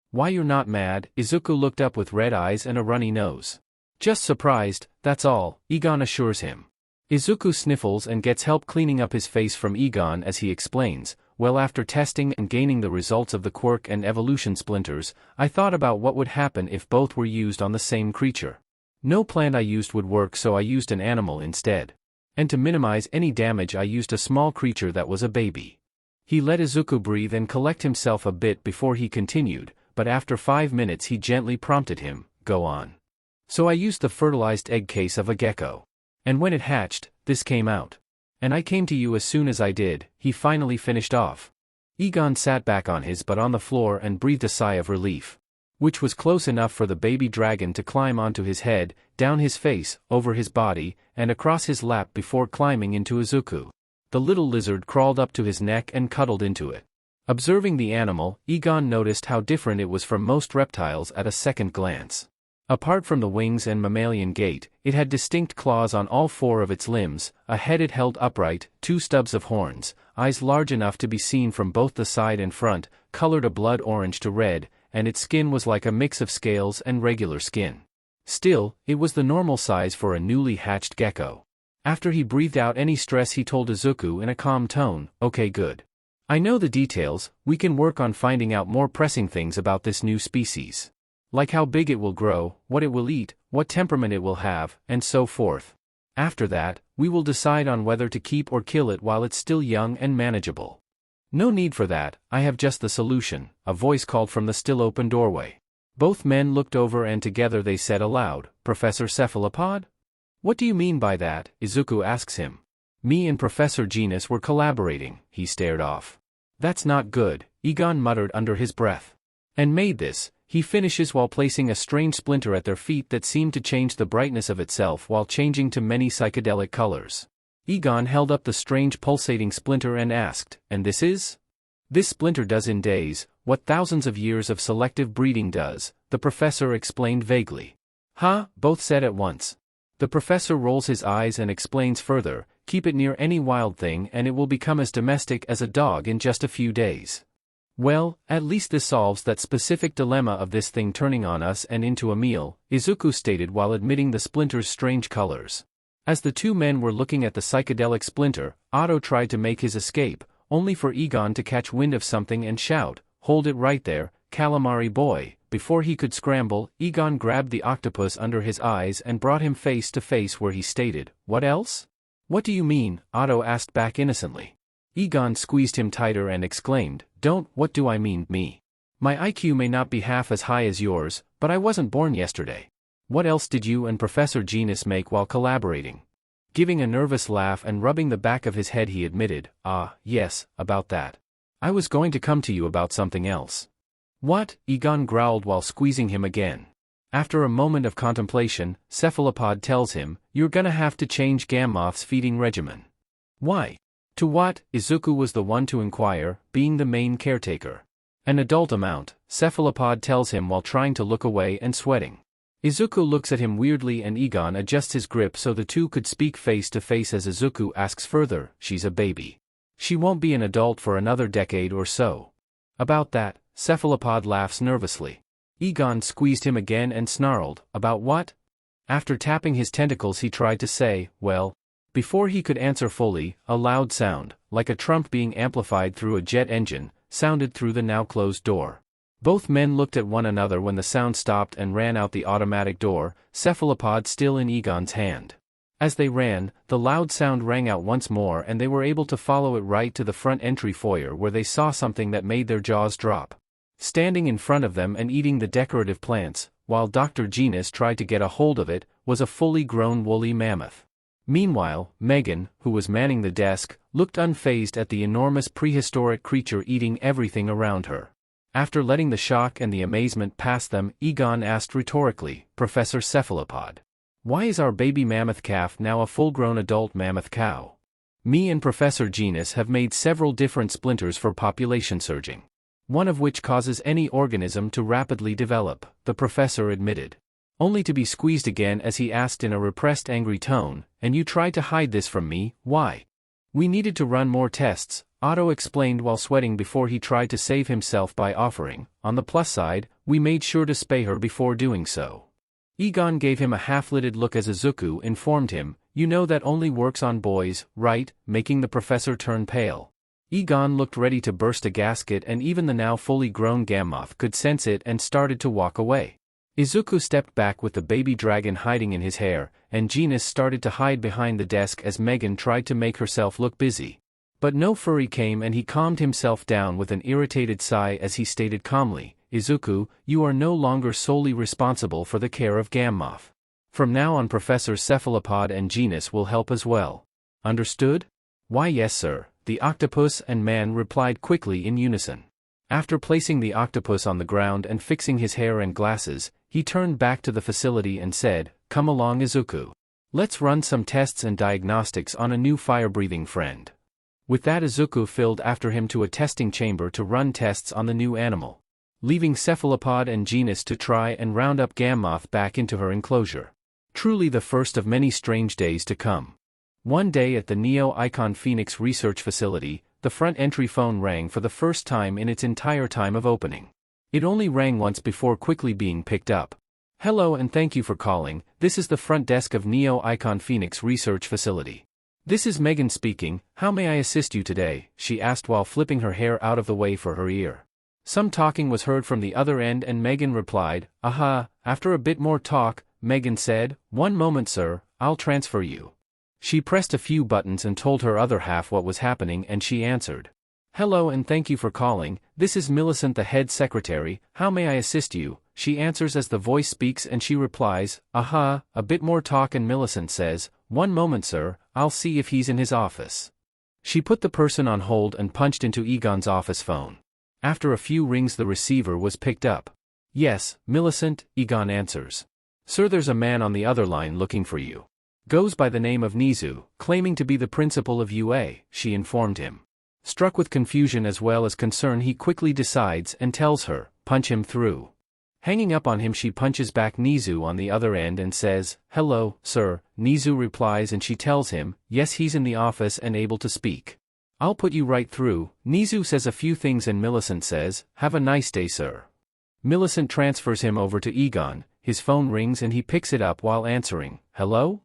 Why you're not mad? Izuku looked up with red eyes and a runny nose. Just surprised, that's all, Egon assures him. Izuku sniffles and gets help cleaning up his face from Egon as he explains, well, after testing and gaining the results of the quirk and evolution splinters, I thought about what would happen if both were used on the same creature. No plant I used would work, so I used an animal instead. And to minimize any damage I used a small creature that was a baby. He let Izuku breathe and collect himself a bit before he continued, but after 5 minutes he gently prompted him, go on. So I used the fertilized egg case of a gecko. And when it hatched, this came out. And I came to you as soon as I did, he finally finished off. Egon sat back on his butt on the floor and breathed a sigh of relief. Which was close enough for the baby dragon to climb onto his head, down his face, over his body, and across his lap before climbing into Izuku. The little lizard crawled up to his neck and cuddled into it. Observing the animal, Egon noticed how different it was from most reptiles at a second glance. Apart from the wings and mammalian gait, it had distinct claws on all 4 of its limbs, a head it held upright, 2 stubs of horns, eyes large enough to be seen from both the side and front, colored a blood orange to red, and its skin was like a mix of scales and regular skin. Still, it was the normal size for a newly hatched gecko. After he breathed out any stress he told Izuku in a calm tone, okay, good. I know the details, we can work on finding out more pressing things about this new species. Like how big it will grow, what it will eat, what temperament it will have, and so forth. After that, we will decide on whether to keep or kill it while it's still young and manageable. No need for that, I have just the solution, a voice called from the still open doorway. Both men looked over and together they said aloud, Professor Cephalopod? What do you mean by that? Izuku asks him. Me and Professor Genus were collaborating, he stared off. That's not good, Egon muttered under his breath. And made this, he finishes while placing a strange splinter at their feet that seemed to change the brightness of itself while changing to many psychedelic colors. Egon held up the strange pulsating splinter and asked, and this is? This splinter does in days, what thousands of years of selective breeding does, the professor explained vaguely. Huh? Both said at once. The professor rolls his eyes and explains further, keep it near any wild thing and it will become as domestic as a dog in just a few days. Well, at least this solves that specific dilemma of this thing turning on us and into a meal, Izuku stated while admitting the splinter's strange colors. As the 2 men were looking at the psychedelic splinter, Otto tried to make his escape, only for Egon to catch wind of something and shout, hold it right there, calamari boy. Before he could scramble, Egon grabbed the octopus under his eyes and brought him face to face where he stated, what else? What do you mean? Otto asked back innocently. Egon squeezed him tighter and exclaimed, don't, what do I mean, me? My IQ may not be half as high as yours, but I wasn't born yesterday. What else did you and Professor Genus make while collaborating? Giving a nervous laugh and rubbing the back of his head he admitted, yes, about that. I was going to come to you about something else. What? Egon growled while squeezing him again. After a moment of contemplation, Cephalopod tells him, you're gonna have to change Gammoth's feeding regimen. Why? To what? Izuku was the one to inquire, being the main caretaker. An adult amount, Cephalopod tells him while trying to look away and sweating. Izuku looks at him weirdly and Egon adjusts his grip so the 2 could speak face to face as Izuku asks further, she's a baby. She won't be an adult for another decade or so. About that, Cephalopod laughs nervously. Egon squeezed him again and snarled, about what? After tapping his tentacles he tried to say, well. Before he could answer fully, a loud sound, like a trump being amplified through a jet engine, sounded through the now closed door. Both men looked at one another when the sound stopped and ran out the automatic door, Cephalopod still in Egon's hand. As they ran, the loud sound rang out once more and they were able to follow it right to the front entry foyer where they saw something that made their jaws drop. Standing in front of them and eating the decorative plants, while Dr. Genus tried to get a hold of it, was a fully grown woolly mammoth. Meanwhile, Megan, who was manning the desk, looked unfazed at the enormous prehistoric creature eating everything around her. After letting the shock and the amazement pass them, Egon asked rhetorically, Professor Cephalopod, why is our baby mammoth calf now a full-grown adult mammoth cow? Me and Professor Genus have made several different splinters for population surging. One of which causes any organism to rapidly develop, the professor admitted. only to be squeezed again as he asked in a repressed angry tone, "And you tried to hide this from me, why?" "We needed to run more tests," Otto explained while sweating before he tried to save himself by offering, "On the plus side, we made sure to spay her before doing so." Egon gave him a half-lidded look as Izuku informed him, "You know that only works on boys, right?" making the professor turn pale. Egon looked ready to burst a gasket, and even the now fully grown Gammoth could sense it and started to walk away. Izuku stepped back with the baby dragon hiding in his hair, and Genus started to hide behind the desk as Megan tried to make herself look busy. But no furry came, and he calmed himself down with an irritated sigh as he stated calmly, "Izuku, you are no longer solely responsible for the care of Gammoth. From now on Professor Cephalopod and Genus will help as well. Understood?" "Why yes sir," the octopus and man replied quickly in unison. After placing the octopus on the ground and fixing his hair and glasses, he turned back to the facility and said, "Come along Izuku. Let's run some tests and diagnostics on a new fire-breathing friend." With that Izuku filled after him to a testing chamber to run tests on the new animal, leaving Cephalopod and Genus to try and round up Gammoth back into her enclosure. Truly the first of many strange days to come. One day at the Neo-Icon Phoenix Research Facility, the front entry phone rang for the first time in its entire time of opening. It only rang once before quickly being picked up. "Hello and thank you for calling, this is the front desk of Neo-Icon Phoenix Research Facility. This is Megan speaking, how may I assist you today?" she asked while flipping her hair out of the way for her ear. Some talking was heard from the other end and Megan replied, "Aha." After a bit more talk, Megan said, "One moment sir, I'll transfer you." She pressed a few buttons and told her other half what was happening and she answered. "Hello and thank you for calling, this is Millicent the head secretary, how may I assist you?" she answers as the voice speaks and she replies, "Aha." A bit more talk and Millicent says, "One moment sir, I'll see if he's in his office." She put the person on hold and punched into Egon's office phone. After a few rings the receiver was picked up. "Yes, Millicent," Egon answers. "Sir, there's a man on the other line looking for you. Goes by the name of Nizu, claiming to be the principal of UA, she informed him. Struck with confusion as well as concern he quickly decides and tells her, "Punch him through." Hanging up on him she punches back Nizu on the other end and says, "Hello, sir." Nizu replies and she tells him, yes he's in the office and able to speak. "I'll put you right through." Nizu says a few things and Millicent says, "Have a nice day sir." Millicent transfers him over to Egon, his phone rings and he picks it up while answering, "Hello?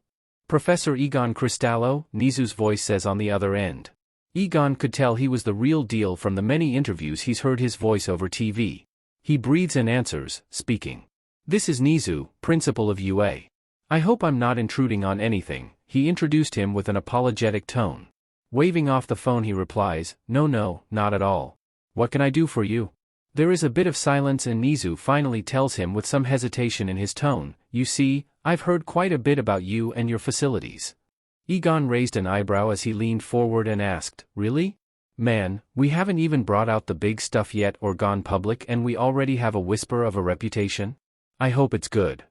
Professor Egon Cristallo," Nizu's voice says on the other end. Egon could tell he was the real deal from the many interviews he's heard his voice over TV. He breathes and answers, speaking. "This is Nizu, principal of UA. I hope I'm not intruding on anything," he introduced him with an apologetic tone. Waving off the phone he replies, No, not at all. What can I do for you?" There is a bit of silence and Nizu finally tells him with some hesitation in his tone, "You see, I've heard quite a bit about you and your facilities." Egon raised an eyebrow as he leaned forward and asked, "Really? Man, we haven't even brought out the big stuff yet or gone public and we already have a whisper of a reputation? I hope it's good."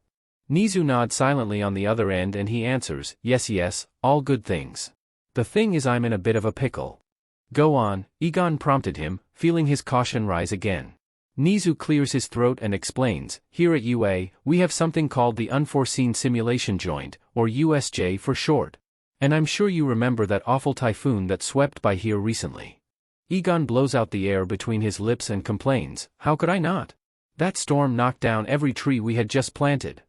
Nizu nods silently on the other end and he answers, yes, all good things. The thing is I'm in a bit of a pickle." "Go on," Egon prompted him, feeling his caution rise again. Nizu clears his throat and explains, "Here at UA, we have something called the Unforeseen Simulation Joint, or USJ for short. And I'm sure you remember that awful typhoon that swept by here recently." Egon blows out the air between his lips and complains, "How could I not? That storm knocked down every tree we had just planted."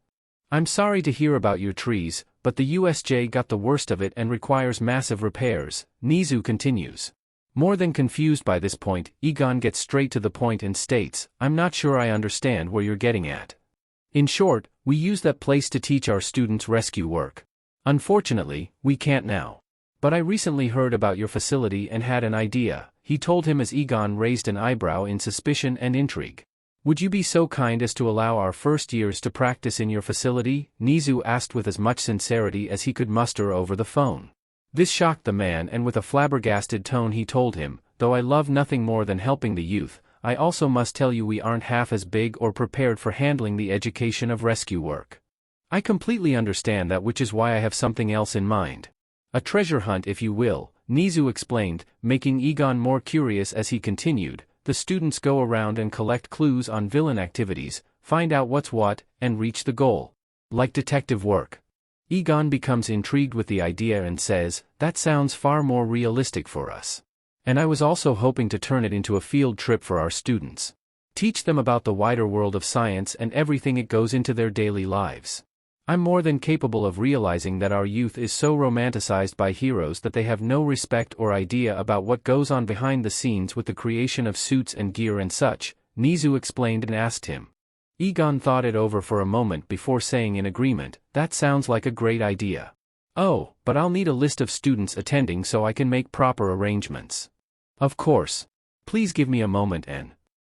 "I'm sorry to hear about your trees, but the USJ got the worst of it and requires massive repairs," Nizu continues. More than confused by this point, Egon gets straight to the point and states, "I'm not sure I understand where you're getting at. In short, we use that place to teach our students rescue work. Unfortunately, we can't now. But I recently heard about your facility and had an idea," he told him as Egon raised an eyebrow in suspicion and intrigue. "Would you be so kind as to allow our first years to practice in your facility?" Nizu asked with as much sincerity as he could muster over the phone. This shocked the man and with a flabbergasted tone he told him, "Though I love nothing more than helping the youth, I also must tell you we aren't half as big or prepared for handling the education of rescue work. I completely understand that, which is why I have something else in mind. A treasure hunt if you will," Nizu explained, making Egon more curious as he continued, "The students go around and collect clues on villain activities, find out what's what, and reach the goal. Like detective work. Egon becomes intrigued with the idea and says, that sounds far more realistic for us. And I was also hoping to turn it into a field trip for our students. Teach them about the wider world of science and everything it goes into their daily lives. I'm more than capable of realizing that our youth is so romanticized by heroes that they have no respect or idea about what goes on behind the scenes with the creation of suits and gear and such, Nizu explained and asked him. Egon thought it over for a moment before saying in agreement, that sounds like a great idea. Oh, but I'll need a list of students attending so I can make proper arrangements. Of course. Please give me a moment and...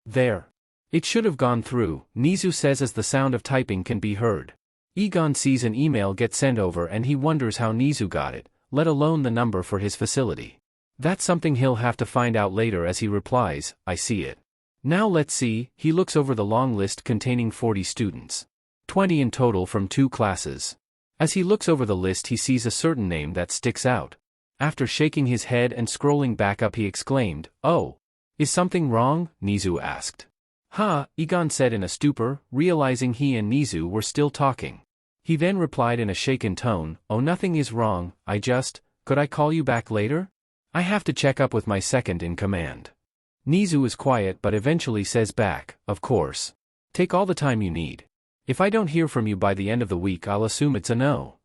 There. It should have gone through, Nizu says as the sound of typing can be heard. Egon sees an email get sent over and he wonders how Nizu got it, let alone the number for his facility. That's something he'll have to find out later as he replies, I see it. Now let's see, he looks over the long list containing 40 students. 20 in total from 2 classes. As he looks over the list he sees a certain name that sticks out. After shaking his head and scrolling back up he exclaimed, oh. Is something wrong? Nizu asked. Ha, Egon said in a stupor, realizing he and Nizu were still talking. He then replied in a shaken tone, oh nothing is wrong, could I call you back later? I have to check up with my second in command. Nizu is quiet but eventually says back, of course. Take all the time you need. If I don't hear from you by the end of the week I'll assume it's a no.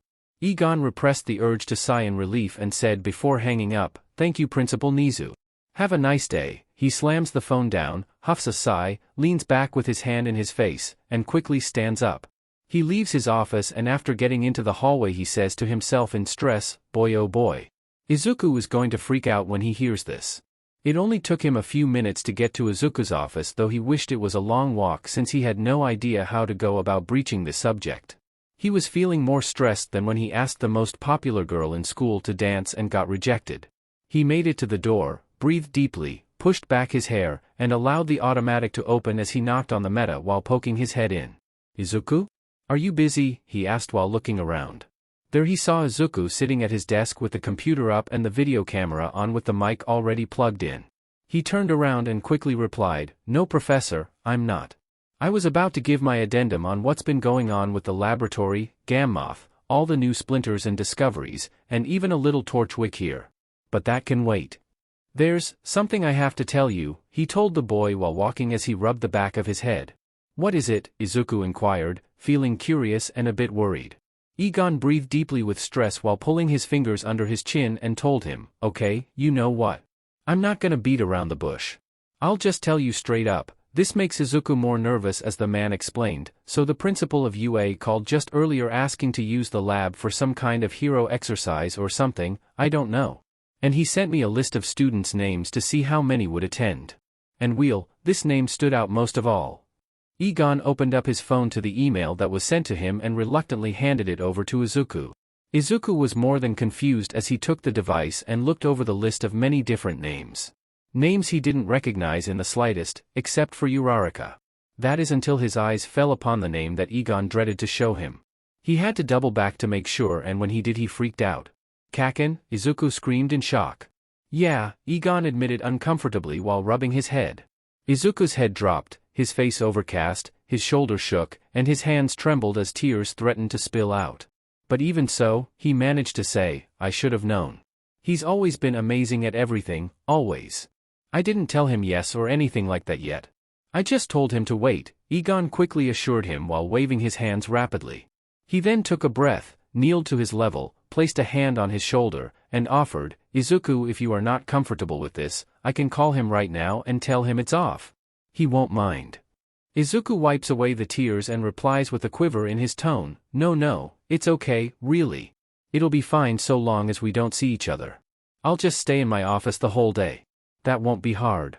Egon repressed the urge to sigh in relief and said before hanging up, thank you Principal Nizu. Have a nice day. He slams the phone down, huffs a sigh, leans back with his hand in his face, and quickly stands up. He leaves his office and after getting into the hallway he says to himself in stress, boy oh boy. Izuku is going to freak out when he hears this. It only took him a few minutes to get to Izuku's office though he wished it was a long walk since he had no idea how to go about breaching the subject. He was feeling more stressed than when he asked the most popular girl in school to dance and got rejected. He made it to the door, breathed deeply, pushed back his hair, and allowed the automatic to open as he knocked on the meta while poking his head in. Izuku? Are you busy? He asked while looking around. There he saw Izuku sitting at his desk with the computer up and the video camera on with the mic already plugged in. He turned around and quickly replied, no professor, I'm not. I was about to give my addendum on what's been going on with the laboratory, Gammoth, all the new splinters and discoveries, and even a little Torchwick here. But that can wait. There's something I have to tell you, he told the boy while walking as he rubbed the back of his head. What is it? Izuku inquired, feeling curious and a bit worried. Egon breathed deeply with stress while pulling his fingers under his chin and told him, okay, you know what? I'm not gonna beat around the bush. I'll just tell you straight up. This makes Izuku more nervous as the man explained, so the principal of UA called just earlier asking to use the lab for some kind of hero exercise or something, I don't know. And he sent me a list of students' names to see how many would attend. And this name stood out most of all. Egon opened up his phone to the email that was sent to him and reluctantly handed it over to Izuku. Izuku was more than confused as he took the device and looked over the list of many different names. Names he didn't recognize in the slightest, except for Uraraka. That is until his eyes fell upon the name that Egon dreaded to show him. He had to double back to make sure and when he did he freaked out. Kaken? Izuku screamed in shock. Yeah, Egon admitted uncomfortably while rubbing his head. Izuku's head dropped, his face overcast, his shoulders shook, and his hands trembled as tears threatened to spill out. But even so, he managed to say, I should have known. He's always been amazing at everything, always. I didn't tell him yes or anything like that yet. I just told him to wait, Egon quickly assured him while waving his hands rapidly. He then took a breath, kneeled to his level, placed a hand on his shoulder, and offered, Izuku, if you are not comfortable with this, I can call him right now and tell him it's off. He won't mind. Izuku wipes away the tears and replies with a quiver in his tone, no, it's okay, really. It'll be fine so long as we don't see each other. I'll just stay in my office the whole day. That won't be hard.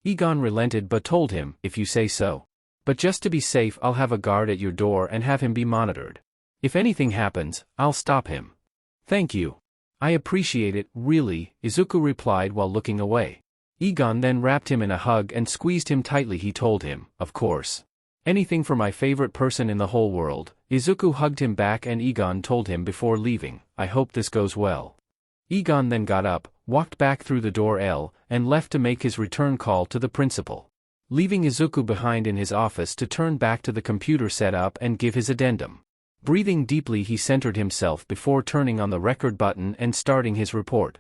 Egon relented but told him, if you say so. But just to be safe I'll have a guard at your door and have him be monitored. If anything happens, I'll stop him. Thank you. I appreciate it, really, Izuku replied while looking away. Egon then wrapped him in a hug and squeezed him tightly. He told him, of course. Anything for my favorite person in the whole world. Izuku hugged him back and Egon told him before leaving, I hope this goes well. Egon then got up, walked back through the door L, and left to make his return call to the principal. Leaving Izuku behind in his office to turn back to the computer setup and give his addendum. Breathing deeply, he centered himself before turning on the record button and starting his report.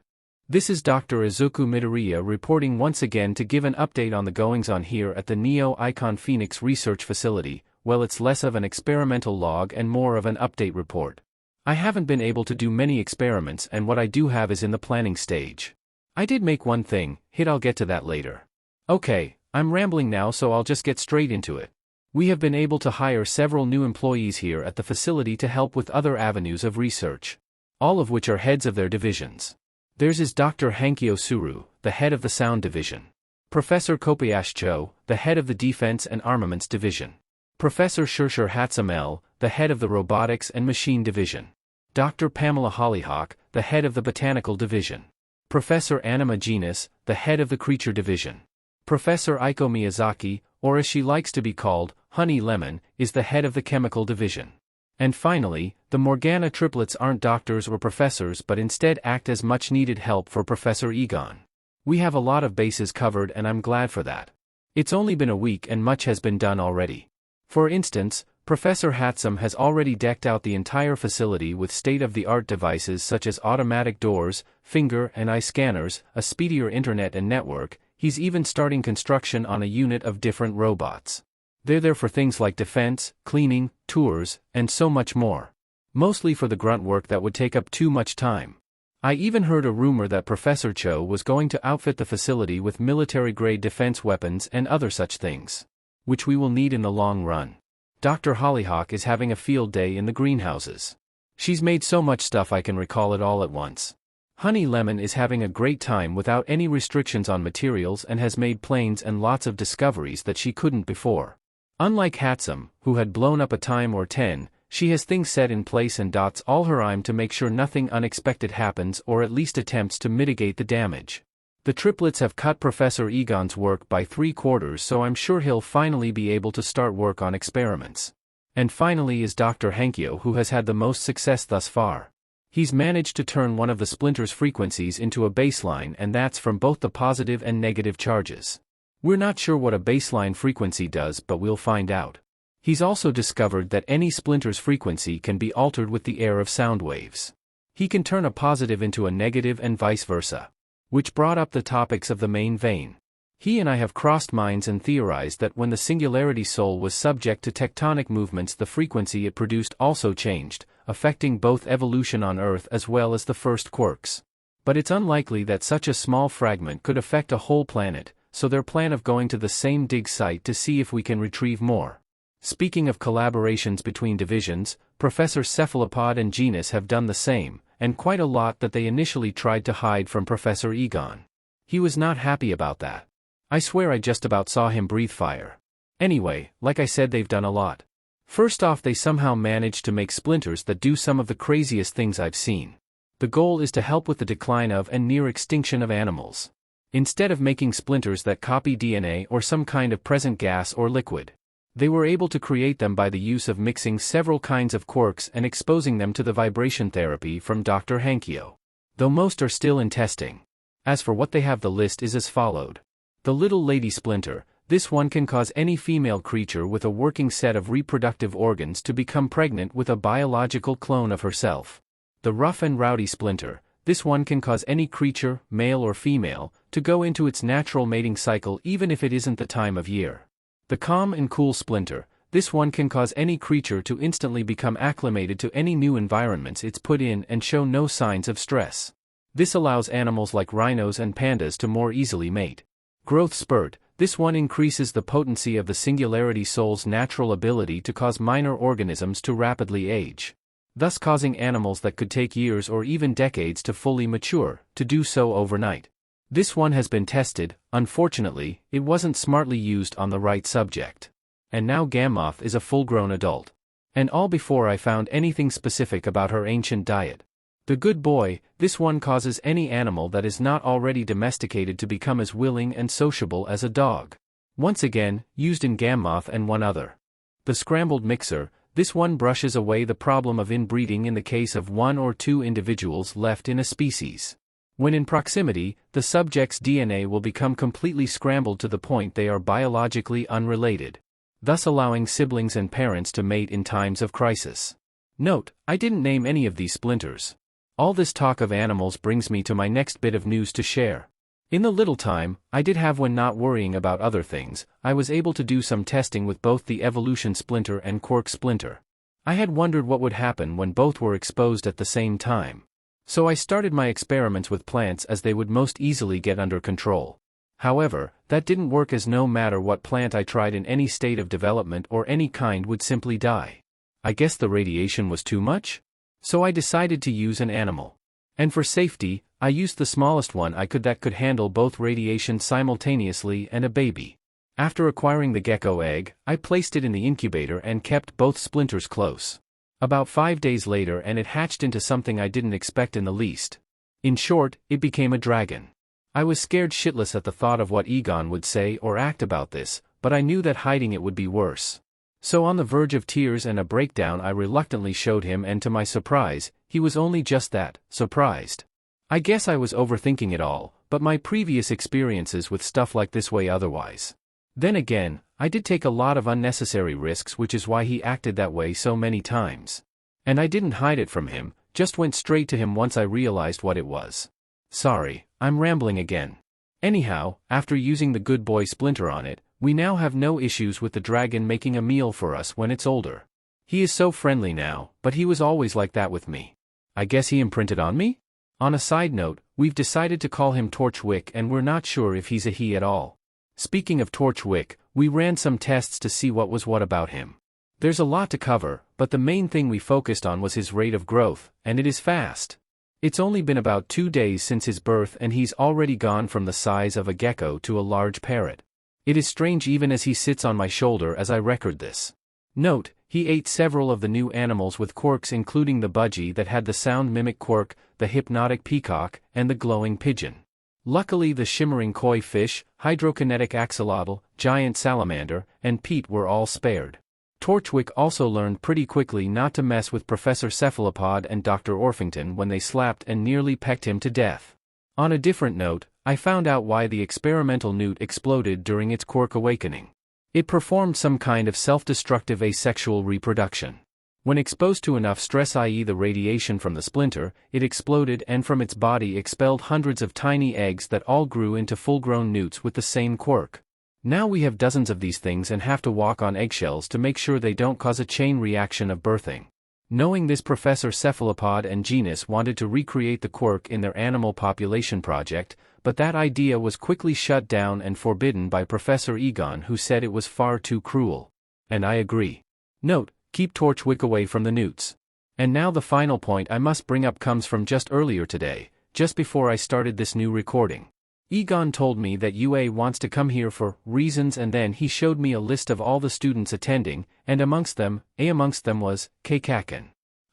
This is Dr. Izuku Midoriya reporting once again to give an update on the goings-on here at the Neo Icon Phoenix Research Facility. Well, it's less of an experimental log and more of an update report. I haven't been able to do many experiments, and what I do have is in the planning stage. I did make one thing, I'll get to that later. Okay, I'm rambling now, so I'll just get straight into it. We have been able to hire several new employees here at the facility to help with other avenues of research, all of which are heads of their divisions. Theirs is Dr. Hankyo Suru, the head of the Sound Division. Professor Kobayashi Cho, the head of the Defense and Armaments Division. Professor Shursher Hatsamel, the head of the Robotics and Machine Division. Dr. Pamela Hollyhock, the head of the Botanical Division. Professor Anima Genus, the head of the Creature Division. Professor Aiko Miyazaki, or as she likes to be called, Honey Lemon, is the head of the Chemical Division. And finally, the Morgana triplets aren't doctors or professors but instead act as much-needed help for Professor Egon. We have a lot of bases covered, and I'm glad for that. It's only been a week and much has been done already. For instance, Professor Hatsam has already decked out the entire facility with state-of-the-art devices such as automatic doors, finger and eye scanners, a speedier internet and network. He's even starting construction on a unit of different robots. They're there for things like defense, cleaning, tours, and so much more. Mostly for the grunt work that would take up too much time. I even heard a rumor that Professor Cho was going to outfit the facility with military-grade defense weapons and other such things, which we will need in the long run. Dr. Hollyhock is having a field day in the greenhouses. She's made so much stuff I can recall it all at once. Honey Lemon is having a great time without any restrictions on materials and has made planes and lots of discoveries that she couldn't before. Unlike Hatsam, who had blown up a time or 10, she has things set in place and dots all her time to make sure nothing unexpected happens or at least attempts to mitigate the damage. The triplets have cut Professor Egon's work by 3/4, so I'm sure he'll finally be able to start work on experiments. And finally is Dr. Hankyo, who has had the most success thus far. He's managed to turn one of the splinter's frequencies into a baseline, and that's from both the positive and negative charges. We're not sure what a baseline frequency does, but we'll find out. He's also discovered that any splinter's frequency can be altered with the air of sound waves. He can turn a positive into a negative and vice versa. Which brought up the topics of the main vein. He and I have crossed minds and theorized that when the Singularity Soul was subject to tectonic movements, the frequency it produced also changed, affecting both evolution on Earth as well as the first quirks. But it's unlikely that such a small fragment could affect a whole planet, so their plan of going to the same dig site to see if we can retrieve more. Speaking of collaborations between divisions, Professor Cephalopod and Genus have done the same, and quite a lot that they initially tried to hide from Professor Egon. He was not happy about that. I swear I just about saw him breathe fire. Anyway, like I said, they've done a lot. First off, they somehow managed to make splinters that do some of the craziest things I've seen. The goal is to help with the decline of and near extinction of animals. Instead of making splinters that copy DNA or some kind of present gas or liquid, they were able to create them by the use of mixing several kinds of quarks and exposing them to the vibration therapy from Dr. Hankyo. Though most are still in testing. As for what they have, the list is as followed. The Little Lady Splinter. This one can cause any female creature with a working set of reproductive organs to become pregnant with a biological clone of herself. The Rough and Rowdy Splinter. This one can cause any creature, male or female, to go into its natural mating cycle even if it isn't the time of year. The Calm and Cool Splinter. This one can cause any creature to instantly become acclimated to any new environments it's put in and show no signs of stress. This allows animals like rhinos and pandas to more easily mate. Growth Spurt. This one increases the potency of the Singularity Soul's natural ability to cause minor organisms to rapidly age, thus causing animals that could take years or even decades to fully mature, to do so overnight. This one has been tested. Unfortunately, it wasn't smartly used on the right subject. And now Gammoth is a full-grown adult. And all before I found anything specific about her ancient diet. The Good Boy. This one causes any animal that is not already domesticated to become as willing and sociable as a dog. Once again, used in Gammoth and one other. The Scrambled Mixer. This one brushes away the problem of inbreeding in the case of one or two individuals left in a species. When in proximity, the subject's DNA will become completely scrambled to the point they are biologically unrelated, thus allowing siblings and parents to mate in times of crisis. Note, I didn't name any of these splinters. All this talk of animals brings me to my next bit of news to share. In the little time I did have when not worrying about other things, I was able to do some testing with both the evolution splinter and quark splinter. I had wondered what would happen when both were exposed at the same time. So I started my experiments with plants as they would most easily get under control. However, that didn't work, as no matter what plant I tried in any state of development or any kind would simply die. I guess the radiation was too much? So I decided to use an animal. And for safety, I used the smallest one I could that could handle both radiation simultaneously and a baby. After acquiring the gecko egg, I placed it in the incubator and kept both splinters close. About 5 days later and it hatched into something I didn't expect in the least. In short, it became a dragon. I was scared shitless at the thought of what Egon would say or act about this, but I knew that hiding it would be worse. So on the verge of tears and a breakdown I reluctantly showed him, and to my surprise, he was only just that, surprised. I guess I was overthinking it all, but my previous experiences with stuff like this way otherwise. Then again, I did take a lot of unnecessary risks, which is why he acted that way so many times. And I didn't hide it from him, just went straight to him once I realized what it was. Sorry, I'm rambling again. Anyhow, after using the good boy splinter on it, we now have no issues with the dragon making a meal for us when it's older. He is so friendly now, but he was always like that with me. I guess he imprinted on me? On a side note, we've decided to call him Torchwick, and we're not sure if he's a he at all. Speaking of Torchwick, we ran some tests to see what was what about him. There's a lot to cover, but the main thing we focused on was his rate of growth, and it is fast. It's only been about 2 days since his birth and he's already gone from the size of a gecko to a large parrot. It is strange even as he sits on my shoulder as I record this. Note, he ate several of the new animals with quirks, including the budgie that had the sound mimic quirk, the hypnotic peacock, and the glowing pigeon. Luckily the shimmering koi fish, hydrokinetic axolotl, giant salamander, and Pete were all spared. Torchwick also learned pretty quickly not to mess with Professor Cephalopod and Dr. Orpington when they slapped and nearly pecked him to death. On a different note, I found out why the experimental newt exploded during its quirk awakening. It performed some kind of self-destructive asexual reproduction. When exposed to enough stress, i.e. the radiation from the splinter, it exploded and from its body expelled hundreds of tiny eggs that all grew into full-grown newts with the same quirk. Now we have dozens of these things and have to walk on eggshells to make sure they don't cause a chain reaction of birthing. Knowing this, Professor Cephalopod and Genus wanted to recreate the quirk in their animal population project, but that idea was quickly shut down and forbidden by Professor Egon, who said it was far too cruel. And I agree. Note, keep Torchwick away from the newts. And now the final point I must bring up comes from just earlier today, just before I started this new recording. Egon told me that UA wants to come here for reasons, and then he showed me a list of all the students attending, and amongst them was Kaken.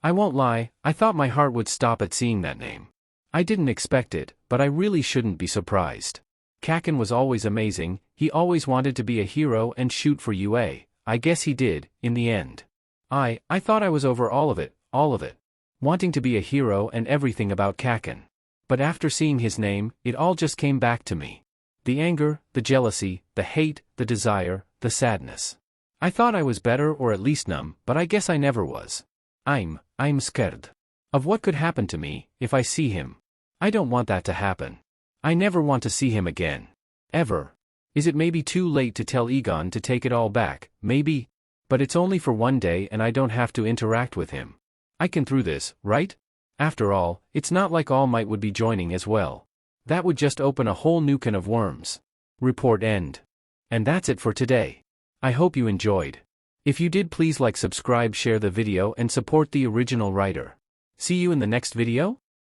I won't lie, I thought my heart would stop at seeing that name. I didn't expect it, but I really shouldn't be surprised. Kaken was always amazing, he always wanted to be a hero and shoot for UA, I guess he did, in the end. I thought I was over all of it. Wanting to be a hero and everything about Kaken. But after seeing his name, it all just came back to me. The anger, the jealousy, the hate, the desire, the sadness. I thought I was better, or at least numb, but I guess I never was. I'm scared of what could happen to me if I see him. I don't want that to happen. I never want to see him again. Ever. Is it maybe too late to tell Egon to take it all back? Maybe. But it's only for 1 day and I don't have to interact with him. I can through this, right? After all, it's not like All Might would be joining as well. That would just open a whole new can of worms. Report end. And that's it for today. I hope you enjoyed. If you did, please like, subscribe, share the video and support the original writer. See you in the next video?